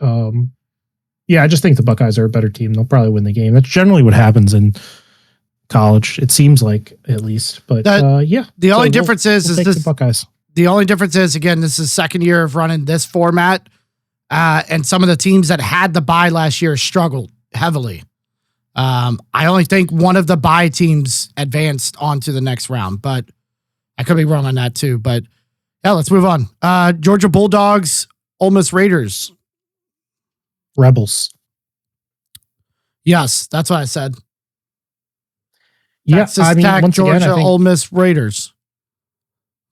yeah, I just think the Buckeyes are a better team. They'll probably win the game. That's generally what happens in college. It seems like, at least. But yeah, the only difference is the Buckeyes. The only difference is, again, this is second year of running this format, and some of the teams that had the bye last year struggled heavily. I only think one of the bye teams advanced on to the next round, but I could be wrong on that too. But yeah, let's move on. Georgia Bulldogs, Ole Miss Raiders. Rebels. Yes, that's what I said. Yeah, Texas Tech, Georgia, Ole Miss Raiders.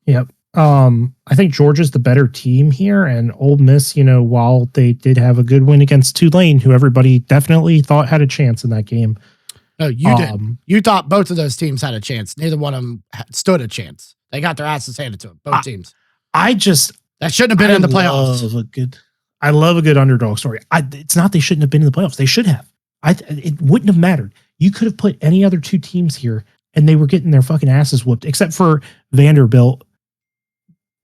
Yep. I think Georgia's the better team here, and Ole Miss, while they did have a good win against Tulane, who everybody definitely thought had a chance in that game. No, you did. You thought both of those teams had a chance. Neither one of them stood a chance. They got their asses handed to them. Both teams. That shouldn't have been in the playoffs. I love a good underdog story. It's not they shouldn't have been in the playoffs. They should have. It wouldn't have mattered. You could have put any other two teams here, and they were getting their fucking asses whooped, except for Vanderbilt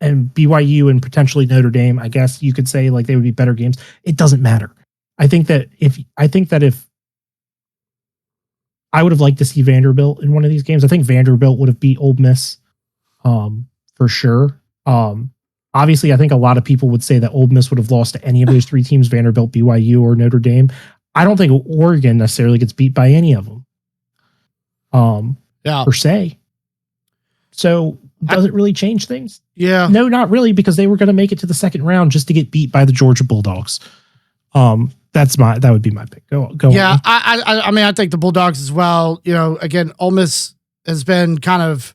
and BYU and potentially Notre Dame. I guess you could say like they would be better games. It doesn't matter. I think that if I would have liked to see Vanderbilt in one of these games, I think Vanderbilt would have beat Ole Miss for sure. Obviously, I think a lot of people would say that Ole Miss would have lost to any of those three teams, Vanderbilt, BYU, or Notre Dame. I don't think Oregon necessarily gets beat by any of them. Per se. So does it really change things? Yeah. No, not really, because they were going to make it to the second round just to get beat by the Georgia Bulldogs. That would be my pick. Go. Yeah, on. I mean, I think the Bulldogs as well. You know, again, Ole Miss has been kind of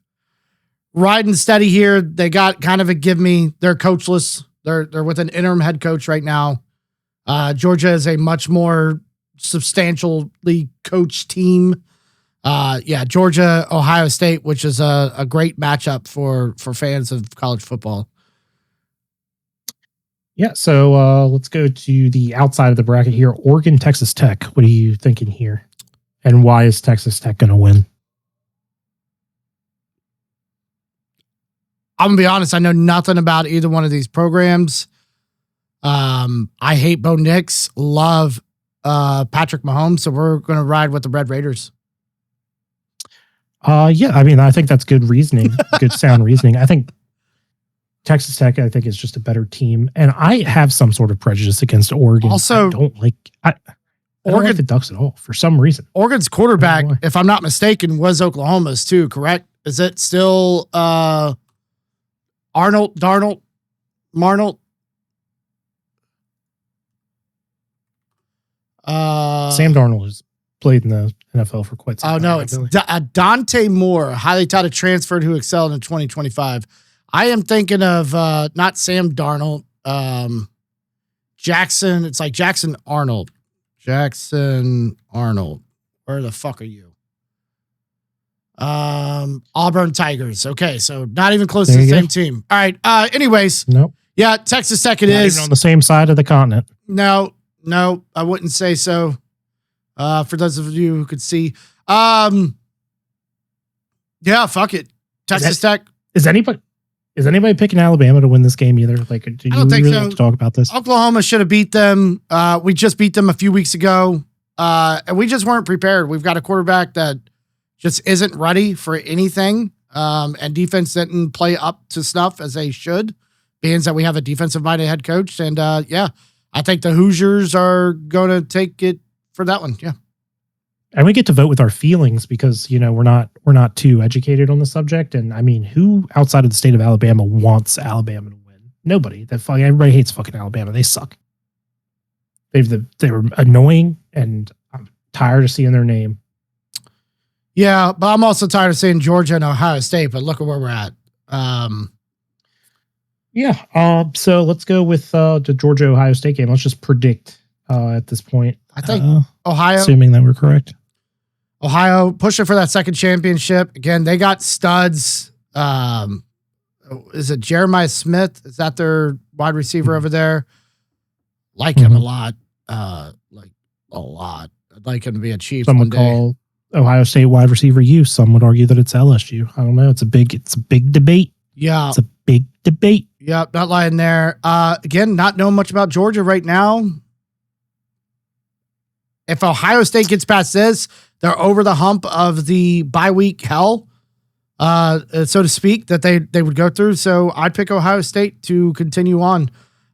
riding steady here. They got kind of a give me. They're coachless. They're with an interim head coach right now. Georgia is a much more substantially coached team. Georgia, Ohio State, which is a great matchup for fans of college football. Yeah, so let's go to the outside of the bracket here. Oregon, Texas Tech. What are you thinking here? And why is Texas Tech going to win? I'm going to be honest. I know nothing about either one of these programs. I hate Bo Nix. Love Patrick Mahomes. So we're going to ride with the Red Raiders. Yeah, I mean, I think that's good reasoning, good sound reasoning. I think Texas Tech, is just a better team, and I have some sort of prejudice against Oregon. Also, I don't like the Ducks at all for some reason. Oregon's quarterback, if I'm not mistaken, was Oklahoma's too. Correct? Is it still Arnold Darnold Marnold? Sam Darnold has played in the NFL for quite some time. Oh, no, it's Dante Moore, highly touted transfer who excelled in 2025. I am thinking of not Sam Darnold, Jackson. It's like Jackson Arnold. Jackson Arnold. Where the fuck are you? Auburn Tigers. Okay, so not even close to the same team. All right. Anyways. Nope. Yeah, Texas Tech it not is. Even on the same side of the continent. No, I wouldn't say so. For those of you who could see. Yeah, fuck it. Texas Tech. Is anybody picking Alabama to win this game either? Like, do you really have to talk about this? Oklahoma should have beat them. We just beat them a few weeks ago. And we just weren't prepared. We've got a quarterback that just isn't ready for anything. And defense didn't play up to snuff as they should, being that we have a defensive-minded head coach. And I think the Hoosiers are going to take it for that one. Yeah. And we get to vote with our feelings because, we're not too educated on the subject. And I mean, who outside of the state of Alabama wants Alabama to win? Nobody. Everybody hates fucking Alabama. They suck. They were annoying, and I'm tired of seeing their name. Yeah, but I'm also tired of seeing Georgia and Ohio State, but look at where we're at. So let's go with the Georgia-Ohio State game. Let's just predict at this point. I think Ohio, assuming that we're correct. Ohio pushing for that second championship. Again, they got studs. Is it Jeremiah Smith? Is that their wide receiver over there? Like him a lot. Like a lot. I'd like him to be a Chief. Some would call Ohio State wide receiver you. Some would argue that it's LSU. I don't know. It's a big debate. Yeah. It's a big debate. Yep, not lying there. Again, not knowing much about Georgia right now. If Ohio State gets past this, they're over the hump of the bye week hell, so to speak, that they would go through. So I'd pick Ohio State to continue on.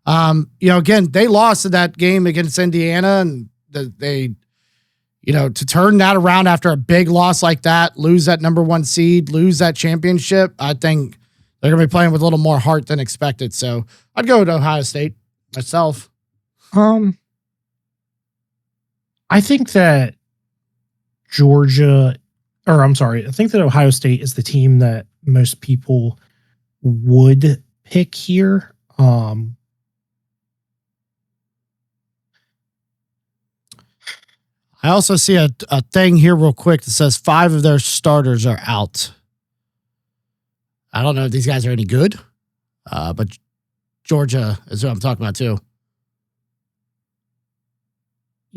Again, they lost in that game against Indiana, and they to turn that around after a big loss like that, lose that number one seed, lose that championship, I think they're going to be playing with a little more heart than expected. So I'd go to Ohio State myself. I think that I think that Ohio State is the team that most people would pick here. I also see a thing here real quick that says 5 of their starters are out. I don't know if these guys are any good, but Georgia is who I'm talking about too.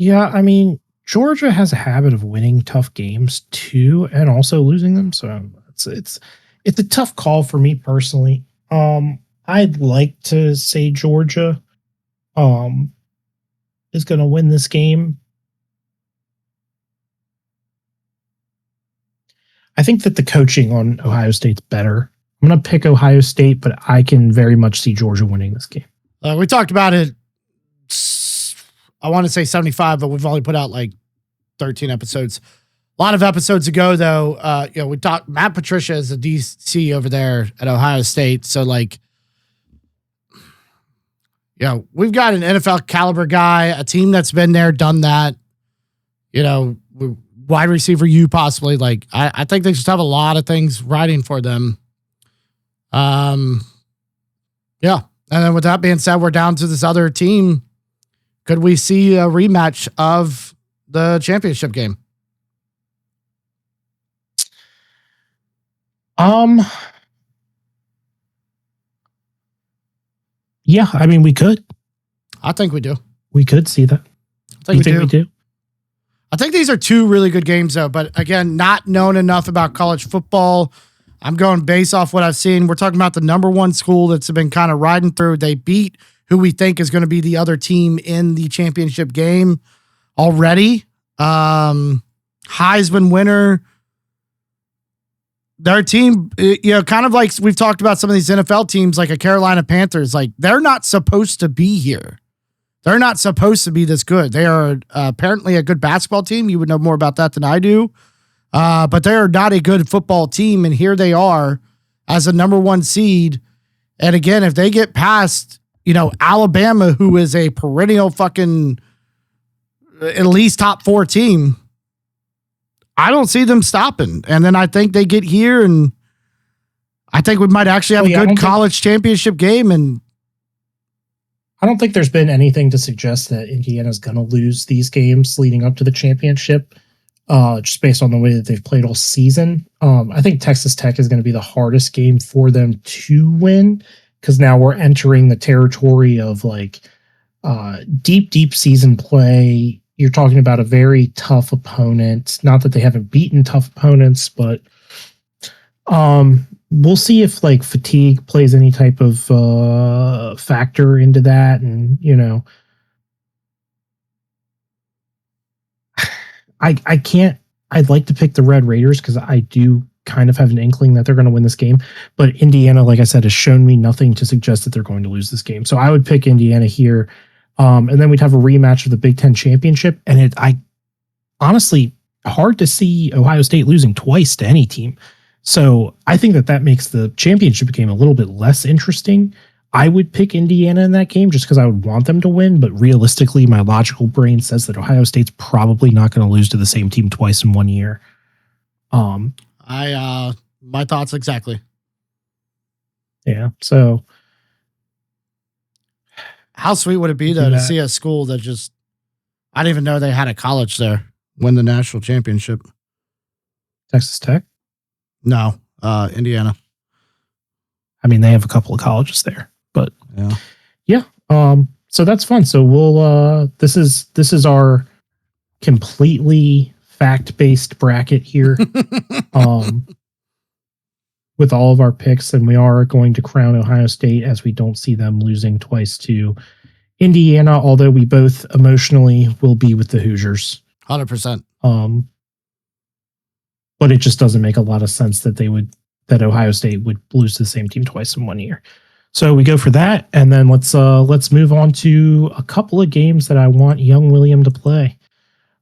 Yeah, I mean, Georgia has a habit of winning tough games too, and also losing them. So it's a tough call for me personally. I'd like to say Georgia um is going to win this game. I think that the coaching on Ohio State's better. I'm going to pick Ohio State, but I can very much see Georgia winning this game. We talked about it. I want to say 75, but we've only put out like 13 episodes. A lot of episodes ago, though, we talked. Matt Patricia is a DC over there at Ohio State, so like, we've got an NFL caliber guy, a team that's been there, done that. Wide receiver, possibly. Like, I think they just have a lot of things riding for them. Yeah. And then with that being said, we're down to this other team. Could we see a rematch of the championship game? Yeah, I mean, we could. I think we do. We could see that. I think we do. I think these are two really good games, though. But again, not known enough about college football. I'm going based off what I've seen. We're talking about the number one school that's been kind of riding through. They beat who we think is going to be the other team in the championship game already. Heisman winner. Their team, kind of like we've talked about some of these NFL teams, like a Carolina Panthers, like they're not supposed to be here. They're not supposed to be this good. They are apparently a good basketball team. You would know more about that than I do. But they are not a good football team. And here they are as a number one seed. And again, if they get past, Alabama, who is a perennial fucking at least top 4 team, I don't see them stopping. And then I think they get here, and I think we might actually have a good college championship game. And I don't think there's been anything to suggest that Indiana's going to lose these games leading up to the championship, just based on the way that they've played all season. I think Texas Tech is going to be the hardest game for them to win, because now we're entering the territory of like deep season play. You're talking about a very tough opponent. Not that they haven't beaten tough opponents, but we'll see if like fatigue plays any type of factor into that. And, I can't, I'd like to pick the Red Raiders because I do kind of have an inkling that they're going to win this game. But Indiana, like I said, has shown me nothing to suggest that they're going to lose this game. So I would pick Indiana here. And then we'd have a rematch of the Big Ten championship. And I honestly, hard to see Ohio State losing twice to any team. So I think that makes the championship game a little bit less interesting. I would pick Indiana in that game just because I would want them to win. But realistically, my logical brain says that Ohio State's probably not going to lose to the same team twice in 1 year. My thoughts exactly. Yeah. So how sweet would it be though to see a school that just, I didn't even know they had a college there, win the national championship? Texas Tech? No, Indiana. I mean, they have a couple of colleges there, but yeah. So that's fun. So we'll this is our completely fact-based bracket here. With all of our picks, and we are going to crown Ohio State as we don't see them losing twice to Indiana, although we both emotionally will be with the Hoosiers. 100%. But it just doesn't make a lot of sense that Ohio State would lose to the same team twice in 1 year. So we go for that, and then let's move on to a couple of games that I want young William to play.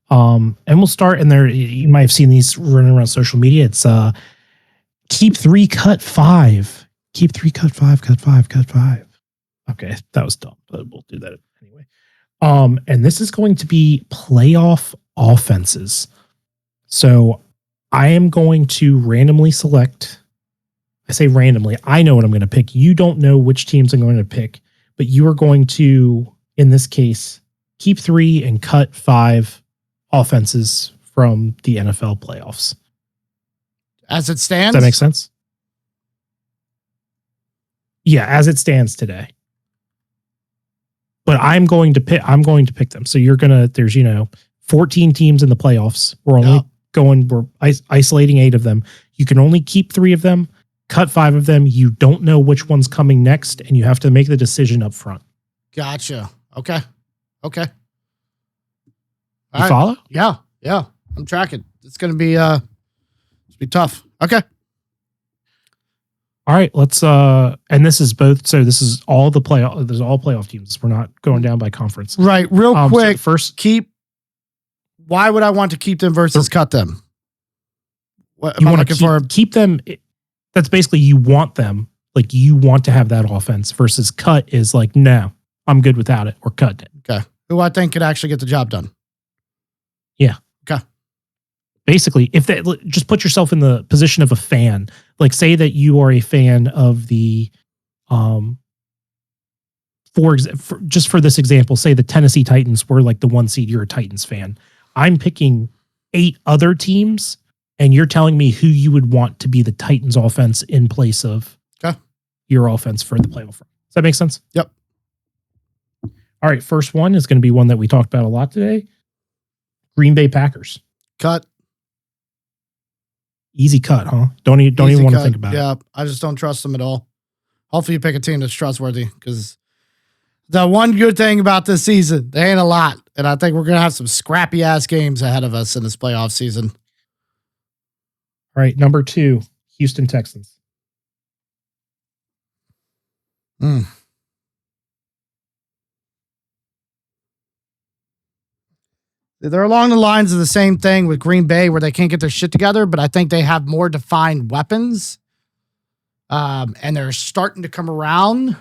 And we'll start in there. You might have seen these running around social media. It's keep 3, cut 5. Keep 3, cut 5, cut 5, cut 5. Okay, that was dumb, but we'll do that anyway. And this is going to be playoff offenses. So I am going to randomly select. I say randomly. I know what I'm going to pick. You don't know which teams I'm going to pick, but you are going to, in this case, keep 3 and cut 5 offenses from the NFL playoffs. As it stands? Does that make sense? Yeah, as it stands today. but I'm going to pick them. So there's 14 teams in the playoffs. We're isolating 8 of them. You can only keep 3 of them, cut 5 of them. You don't know which one's coming next, and you have to make the decision up front. Gotcha. Okay. You follow? Yeah. I'm tracking. It's gonna be tough. Okay. All right, let's and this is both. So this is all the playoff. There's all playoff teams. We're not going down by conference. Right. Real quick. So first, why would I want to keep them versus cut them? What you am I want to keep them. That's basically you want them. Like you want to have that offense versus cut is like, no, I'm good without it or cut it. Okay. Who I think could actually get the job done. Yeah. Okay. Basically, if that, just put yourself in the position of a fan. Like, say that you are a fan of the, just for this example, say the Tennessee Titans were like the 1 seed. You're a Titans fan. I'm picking 8 other teams, and you're telling me who you would want to be the Titans offense in place of your offense for the playoff. Does that make sense? Yep. All right. First one is going to be one that we talked about a lot today. Green Bay Packers. Cut. Easy cut, huh? Don't even want to think about it. Yeah, I just don't trust them at all. Hopefully you pick a team that's trustworthy, because the one good thing about this season, there ain't a lot. And I think we're going to have some scrappy ass games ahead of us in this playoff season. All right. Number 2, Houston Texans. They're along the lines of the same thing with Green Bay, where they can't get their shit together, but I think they have more defined weapons. And they're starting to come around.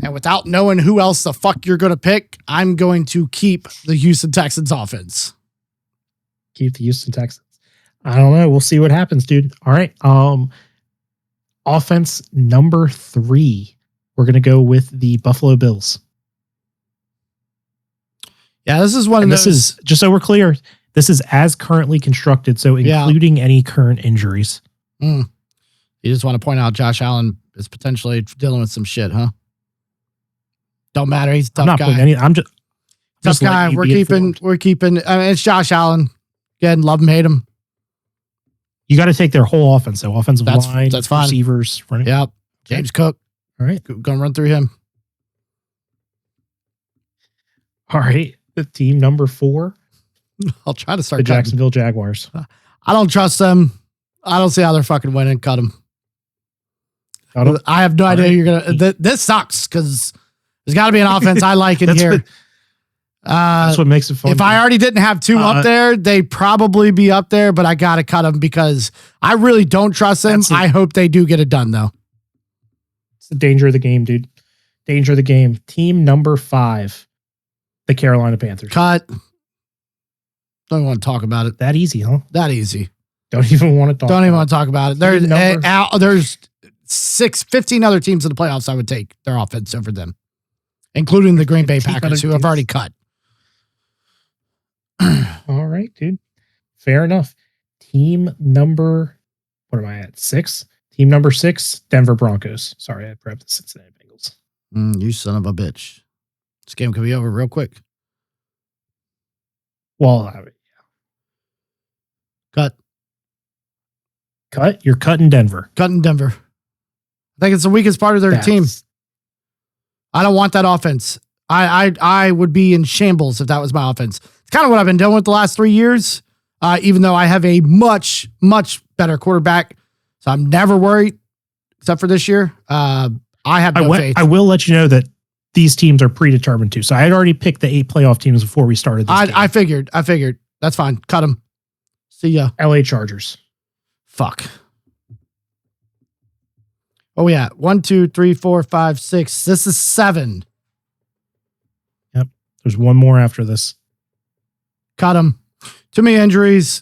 And without knowing who else the fuck you're going to pick, I'm going to keep the Houston Texans offense. Keep the Houston Texans. I don't know. We'll see what happens, dude. All right. Offense number 3. We're going to go with the Buffalo Bills. Yeah, this is one of those. This is, just so we're clear, this is as currently constructed, so including any current injuries. You just want to point out Josh Allen is potentially dealing with some shit, huh? Don't matter. He's a tough guy. I'm just tough guy. We're keeping. I mean, it's Josh Allen. Again, love him, hate him. You got to take their whole offense, though. Offensive line, that's fine. Receivers, running. Yep. James Cook. All right. Gonna run through him. All right. The team number 4. I'll try to start the Jacksonville Jaguars. I don't trust them. I don't see how they're fucking winning. Cut them. I have no idea you're gonna. This sucks, because there's got to be an offense I like in here. That's what makes it fun. If I already didn't have 2 up there, they'd probably be up there, but I got to cut them because I really don't trust them. I hope they do get it done, though. It's the danger of the game, dude. Danger of the game. Team number 5, the Carolina Panthers. Cut. Don't even want to talk about it. That easy, huh? That easy. Don't even want to talk. Don't even want to talk about it. There's 15 other teams in the playoffs I would take their offense over them, including the Green Bay Packers, who I've already cut. All right, dude. Fair enough. Team number, what am I at? 6? Team number 6, Denver Broncos. Sorry, I grabbed the Cincinnati Bengals. You son of a bitch. This game could be over real quick. Well, cut. You're cutting Denver. Cutting Denver. I think it's the weakest part of their team. I don't want that offense. I would be in shambles if that was my offense. It's kind of what I've been doing with the last 3 years, even though I have a much, much better quarterback. So I'm never worried, except for this year. I have no faith. I will let you know that these teams are predetermined too. So I had already picked the 8 playoff teams before we started this game. I figured. That's fine. Cut them. See ya. LA Chargers. Fuck. Oh, yeah. 1, 2, 3, 4, 5, 6. This is 7. Yep. There's one more after this. Cut him. Too many injuries.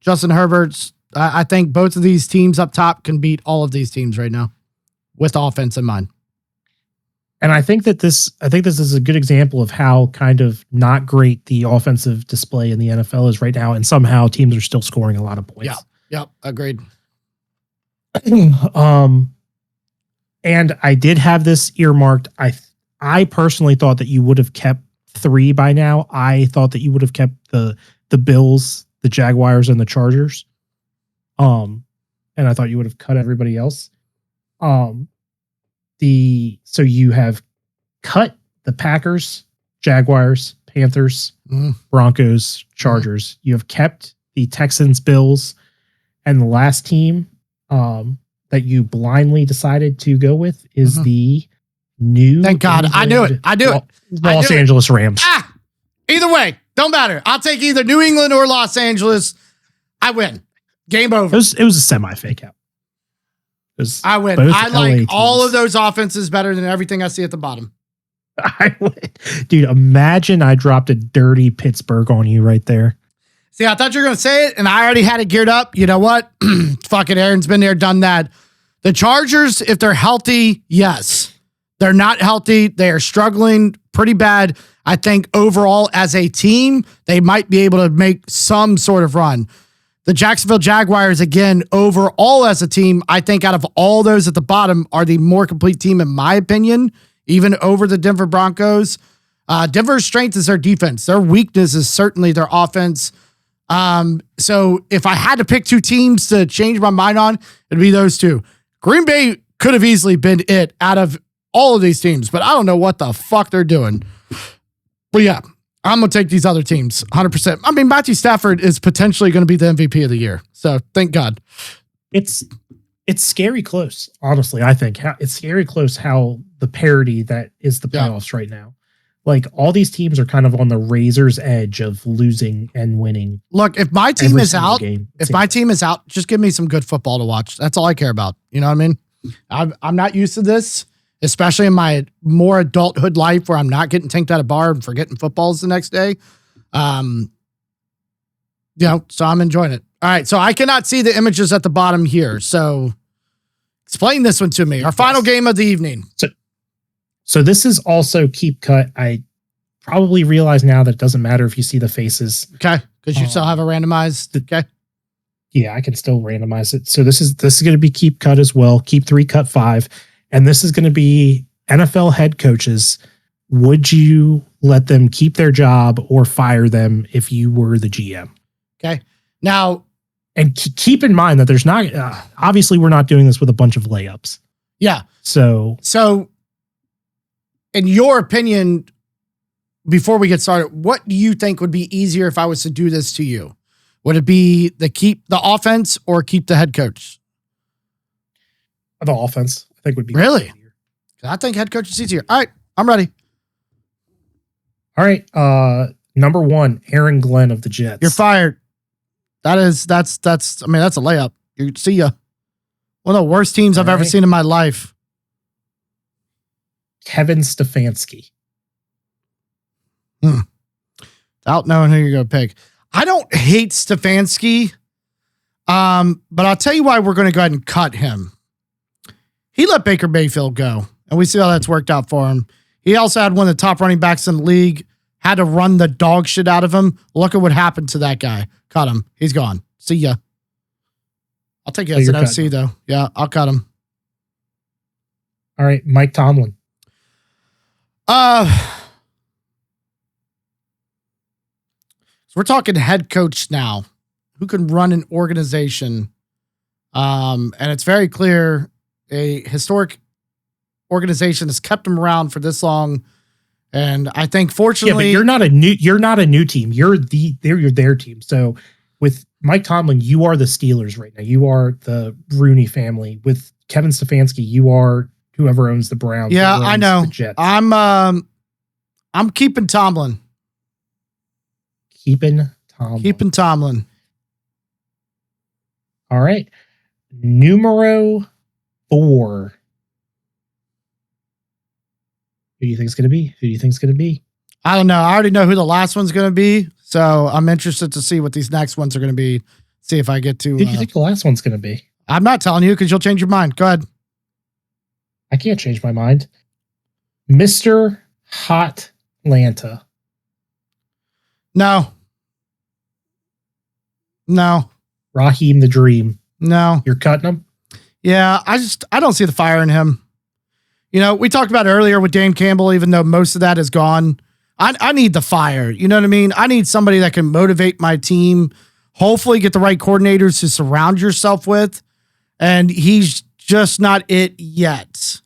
Justin Herbert's. I think both of these teams up top can beat all of these teams right now with offense in mind. And I think this is a good example of how kind of not great the offensive display in the NFL is right now. And somehow teams are still scoring a lot of points. Yep. Agreed. And I did have this earmarked. I personally thought that you would have kept 3 by now. I thought that you would have kept the Bills, the Jaguars, and the Chargers. And I thought you would have cut everybody else. So you have cut the Packers, Jaguars, Panthers, Broncos, Chargers. You have kept the Texans, Bills, and the last team that you blindly decided to go with is the new. Thank God. I knew it. Los Angeles Rams. Either way, don't matter. I'll take either New England or Los Angeles. I win. Game over. It was a semi-fake out. I win. I like all of those offenses better than everything I see at the bottom. I would. Dude, imagine I dropped a dirty Pittsburgh on you right there. See, I thought you were going to say it, and I already had it geared up. You know what? Fucking Aaron's been there, done that. The Chargers, if they're healthy, yes. They're not healthy. They are struggling pretty bad. I think overall as a team, they might be able to make some sort of run. The Jacksonville Jaguars, again, overall as a team, I think out of all those at the bottom are the more complete team, in my opinion, even over the Denver Broncos. Denver's strength is their defense. Their weakness is certainly their offense. So if I had to pick 2 teams to change my mind on, it'd be those 2. Green Bay could have easily been it out of all of these teams, but I don't know what the fuck they're doing. But yeah, I'm going to take these other teams 100%. I mean, Matthew Stafford is potentially going to be the MVP of the year. So thank God. It's scary close, honestly. I think it's scary close how the parity that is the playoffs right now. Like all these teams are kind of on the razor's edge of losing and winning. Look, if my team is out, just give me some good football to watch. That's all I care about. You know what I mean? I'm not used to this, especially in my more adulthood life where I'm not getting tanked at a bar and forgetting footballs the next day. So I'm enjoying it. All right. So I cannot see the images at the bottom here. So explain this one to me. Our final game of the evening. So this is also keep cut. I probably realize now that it doesn't matter if you see the faces. Okay. Because you still have a randomized. Okay. Yeah, I can still randomize it. So this is going to be keep cut as well. Keep 3, cut 5. And this is going to be NFL head coaches. Would you let them keep their job or fire them if you were the GM? Okay. Now, and keep in mind that there's not, obviously we're not doing this with a bunch of layups. Yeah. So in your opinion, before we get started, what do you think would be easier if I was to do this to you? Would it be keep the offense or keep the head coach? The offense, I think, would be really easier. I think head coach is easier. All right, I'm ready. All right, number 1, Aaron Glenn of the Jets. You're fired. That's a layup. You see ya. One of the worst teams I've ever seen in my life. Kevin Stefanski. Without knowing who you're going to pick. I don't hate Stefanski, but I'll tell you why we're going to go ahead and cut him. He let Baker Mayfield go, and we see how that's worked out for him. He also had one of the top running backs in the league, had to run the dog shit out of him. Look at what happened to that guy. Cut him. He's gone. See ya. I'll take you as an OC, though. Yeah, I'll cut him. All right, Mike Tomlin. So we're talking head coach now, who can run an organization. And it's very clear a historic organization has kept him around for this long. And I think fortunately, but you're not a new team. You're their team. So with Mike Tomlin, you are the Steelers right now. You are the Rooney family. With Kevin Stefanski, you are whoever owns the Browns. Yeah, I know. I'm keeping Tomlin. Keeping Tomlin. All right. Numero 4. Who do you think it's going to be? I don't know. I already know who the last one's going to be. So I'm interested to see what these next ones are going to be. See if I get to. Who do you think the last one's going to be? I'm not telling you because you'll change your mind. Go ahead. I can't change my mind. Mr. Hot Lanta. No. Raheem the Dream. No. You're cutting him? Yeah, I don't see the fire in him. You know, we talked about earlier with Dan Campbell, even though most of that is gone. I need the fire. You know what I mean? I need somebody that can motivate my team, hopefully get the right coordinators to surround yourself with. And he's just not it yet.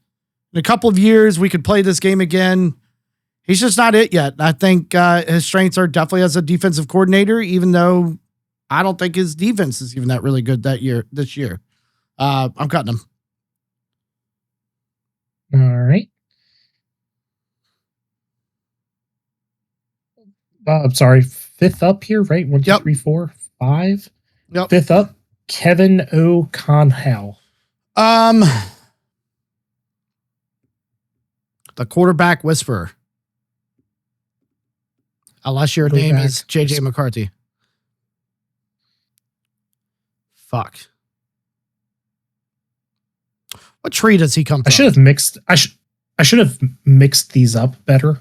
In a couple of years, we could play this game again. He's just not it yet. I think his strengths are definitely as a defensive coordinator, even though I don't think his defense is even that really good this year. I'm cutting him. All right. I'm sorry. Fifth up here, right? 1, 2, 3, 4, 5. Yep. Fifth up, Kevin O'Connell. The quarterback whisperer. Unless your name is JJ McCarthy. Fuck. What tree does he come from? I should have mixed these up better.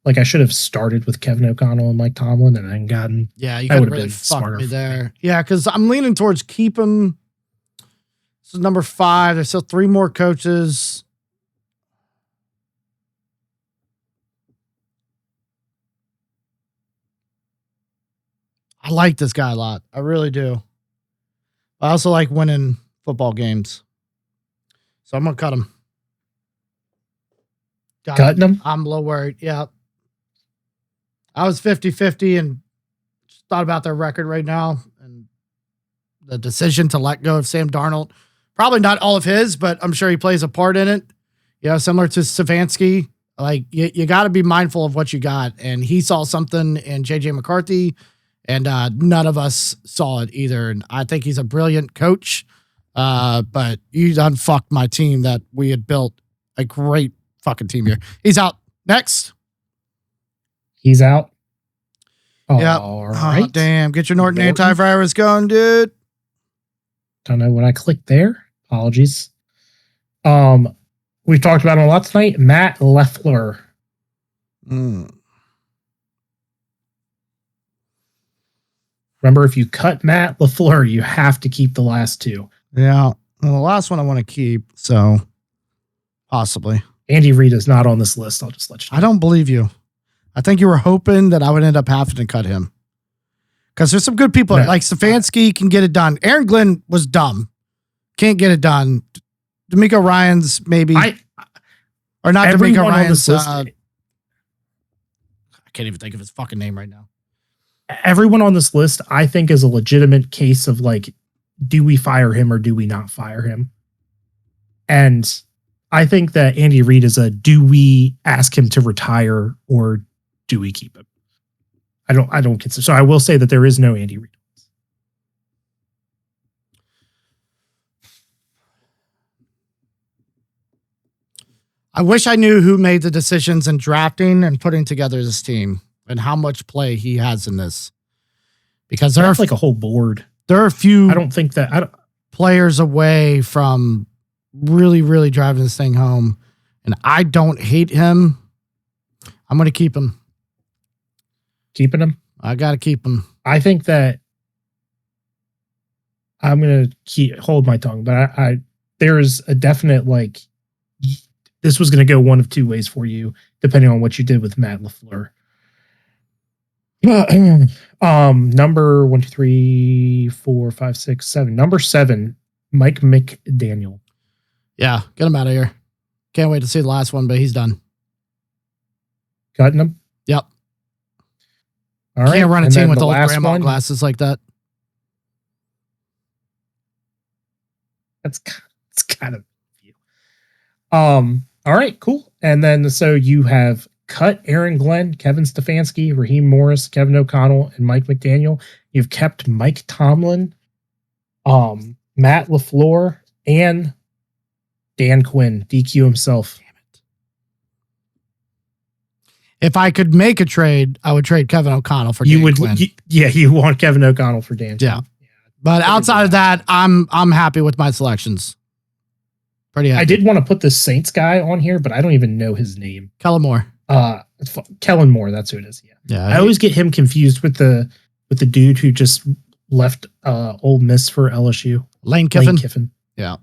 Like I should have started with Kevin O'Connell and Mike Tomlin and then gotten. Yeah, you could have really fucked me there. Yeah, because I'm leaning towards keep him. This is number 5. There's still 3 more coaches. I like this guy a lot. I really do. I also like winning football games. So I'm going to cut him. Cutting him? I'm a little worried. Yeah. I was 50-50 and just thought about their record right now and the decision to let go of Sam Darnold. Probably not all of his, but I'm sure he plays a part in it. You know, similar to Stefanski. Like, you got to be mindful of what you got. And he saw something in JJ McCarthy, and none of us saw it either. And I think he's a brilliant coach, but you done fucked my team that we had built a great fucking team here. He's out. Next. He's out. Yeah. All right. Oh, damn. Get your Norton antivirus going, dude. Don't know what I clicked there. Apologies. We've talked about him a lot tonight. Matt LaFleur. Remember, if you cut Matt LaFleur, you have to keep the last 2. Yeah. Well, the last one I want to keep, so possibly. Andy Reid is not on this list. I'll just let you know. I don't believe you. I think you were hoping that I would end up having to cut him. Because there's some good people. Like Stefanski can get it done. Aaron Glenn was dumb. Can't get it done. D'Amico Ryans, maybe. Or not D'Amico Ryans. I can't even think of his fucking name right now. Everyone on this list, I think, is a legitimate case of like, do we fire him or do we not fire him? And I think that Andy Reid is a do we ask him to retire or do we keep him? I don't consider. So I will say that there is no Andy Reid. I wish I knew who made the decisions in drafting and putting together this team and how much play he has in this. Because there's like a whole board. There are a few players away from really, really driving this thing home. And I don't hate him. I'm going to keep him. Keeping him? I got to keep him. I think that I'm going to hold my tongue, but there's a definite, like, this was going to go one of 2 ways for you, depending on what you did with Matt LaFleur. Number 1, 2, 3, 4, 5, 6, 7. Number 7, Mike McDaniel. Yeah, get him out of here. Can't wait to see the last one, but he's done. Cutting him? Yep. All right. Can't run a team with old grandma glasses like that. That's kind of you. All right, cool. And then so you have cut Aaron Glenn, Kevin Stefanski, Raheem Morris, Kevin O'Connell, and Mike McDaniel. You've kept Mike Tomlin, Matt LaFleur, and Dan Quinn, DQ himself. Damn it. If I could make a trade, I would trade Kevin O'Connell for Dan Quinn. You want Kevin O'Connell for Dan Quinn. Yeah. But outside of that, I'm happy with my selections. Pretty happy. I did want to put the Saints guy on here, but I don't even know his name. Kellen Moore. Kellen Moore, that's who it is. Yeah. I always get him confused with the dude who just left Ole Miss for LSU. Lane Kiffin. Yeah.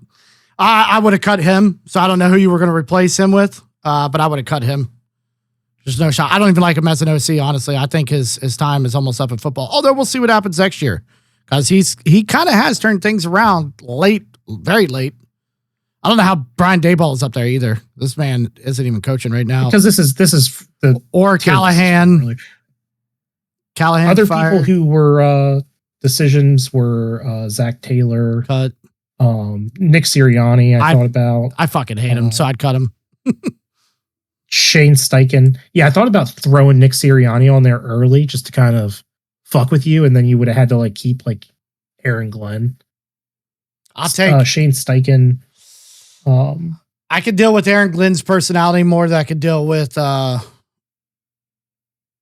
I would have cut him. So I don't know who you were going to replace him with, but I would have cut him. There's no shot. I don't even like him as an OC, honestly. I think his time is almost up in football. Although we'll see what happens next year because he kind of has turned things around late, very late. I don't know how Brian Daboll is up there either. This man isn't even coaching right now. Because this is the or Callahan. Really. Callahan. Other fired. people who were decisions were Zach Taylor, Cut. Nick Sirianni. I thought about. I fucking hate him, so I'd cut him. Shane Steichen. Yeah, I thought about throwing Nick Sirianni on there early just to kind of fuck with you, and then you would have had to like keep like Aaron Glenn. I'll take Shane Steichen. I could deal with Aaron Glenn's personality more than I could deal with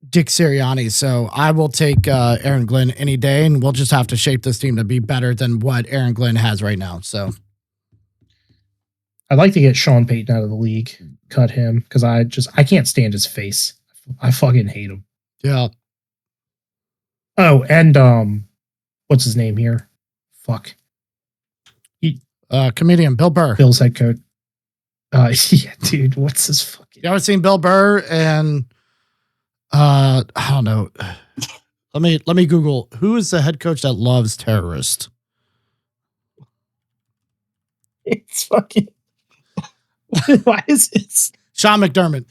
Dick Sirianni. So I will take Aaron Glenn any day, and we'll just have to shape this team to be better than what Aaron Glenn has right now. So I'd like to get Sean Payton out of the league, cut him, because I can't stand his face. I fucking hate him. Yeah. Oh, and what's his name here? Fuck. Comedian Bill Burr. Bill's head coach. Yeah, dude, what's his fucking... You ever seen Bill Burr and I don't know. Let me Google who is the head coach that loves terrorists. It's fucking... Why is it? Sean McDermott.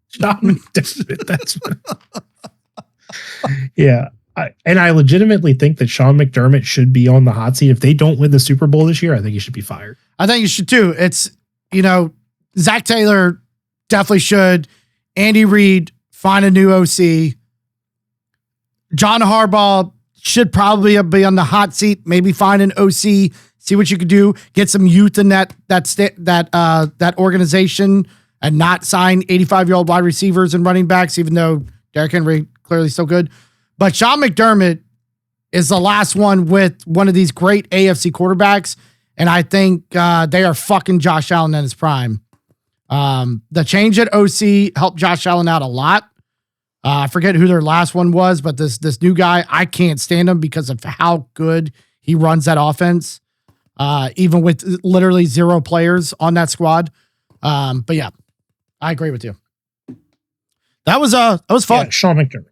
Sean McDermott. That's what... Yeah. I legitimately think that Sean McDermott should be on the hot seat. If they don't win the Super Bowl this year, I think he should be fired. I think you should too. It's, Zach Taylor definitely should. Andy Reid, find a new OC. John Harbaugh should probably be on the hot seat. Maybe find an OC, see what you could do. Get some youth in that organization and not sign 85-year-old wide receivers and running backs, even though Derrick Henry clearly still good. But Sean McDermott is the last one with one of these great AFC quarterbacks, and I think they are fucking Josh Allen in his prime. The change at OC helped Josh Allen out a lot. I forget who their last one was, but this new guy, I can't stand him because of how good he runs that offense, even with literally 0 players on that squad. But yeah, I agree with you. That was fun. Yeah, Sean McDermott.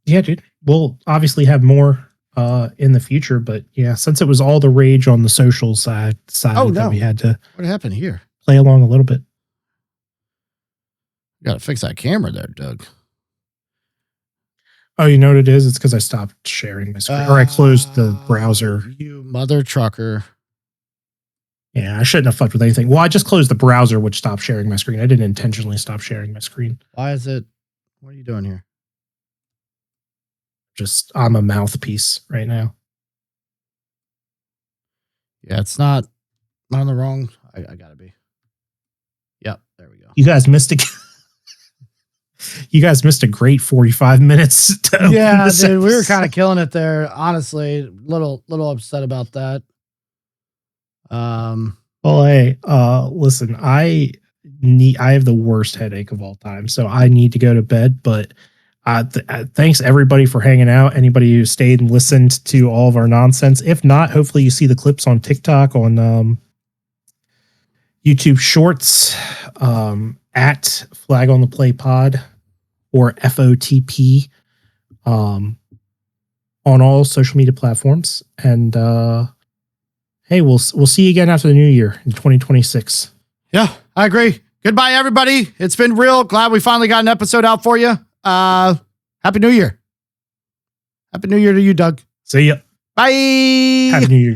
Yeah, dude. We'll obviously have more in the future, but yeah, since it was all the rage on the social side that we had to what happened here? Play along a little bit. Got to fix that camera there, Doug. Oh, you know what it is? It's because I stopped sharing my screen, or I closed the browser. You mother trucker. Yeah, I shouldn't have fucked with anything. Well, I just closed the browser, which stopped sharing my screen. I didn't intentionally stop sharing my screen. Why is it? What are you doing here? Just, I'm a mouthpiece right now. Yeah, it's not on the wrong. I gotta be. Yep, there we go. You guys missed a great 45 minutes. Yeah, dude, we were kind of killing it there. Honestly, little upset about that. Well, hey, listen, I have the worst headache of all time, so I need to go to bed. But thanks everybody for hanging out. Anybody who stayed and listened to all of our nonsense. If not, hopefully you see the clips on TikTok, on YouTube Shorts, at Flag on the Play Pod or FOTP, on all social media platforms. And hey, we'll see you again after the new year in 2026. Yeah, I agree. Goodbye, everybody. It's been real. Glad we finally got an episode out for you. Happy New Year. Happy New Year to you, Doug. See ya. Bye. Happy New Year.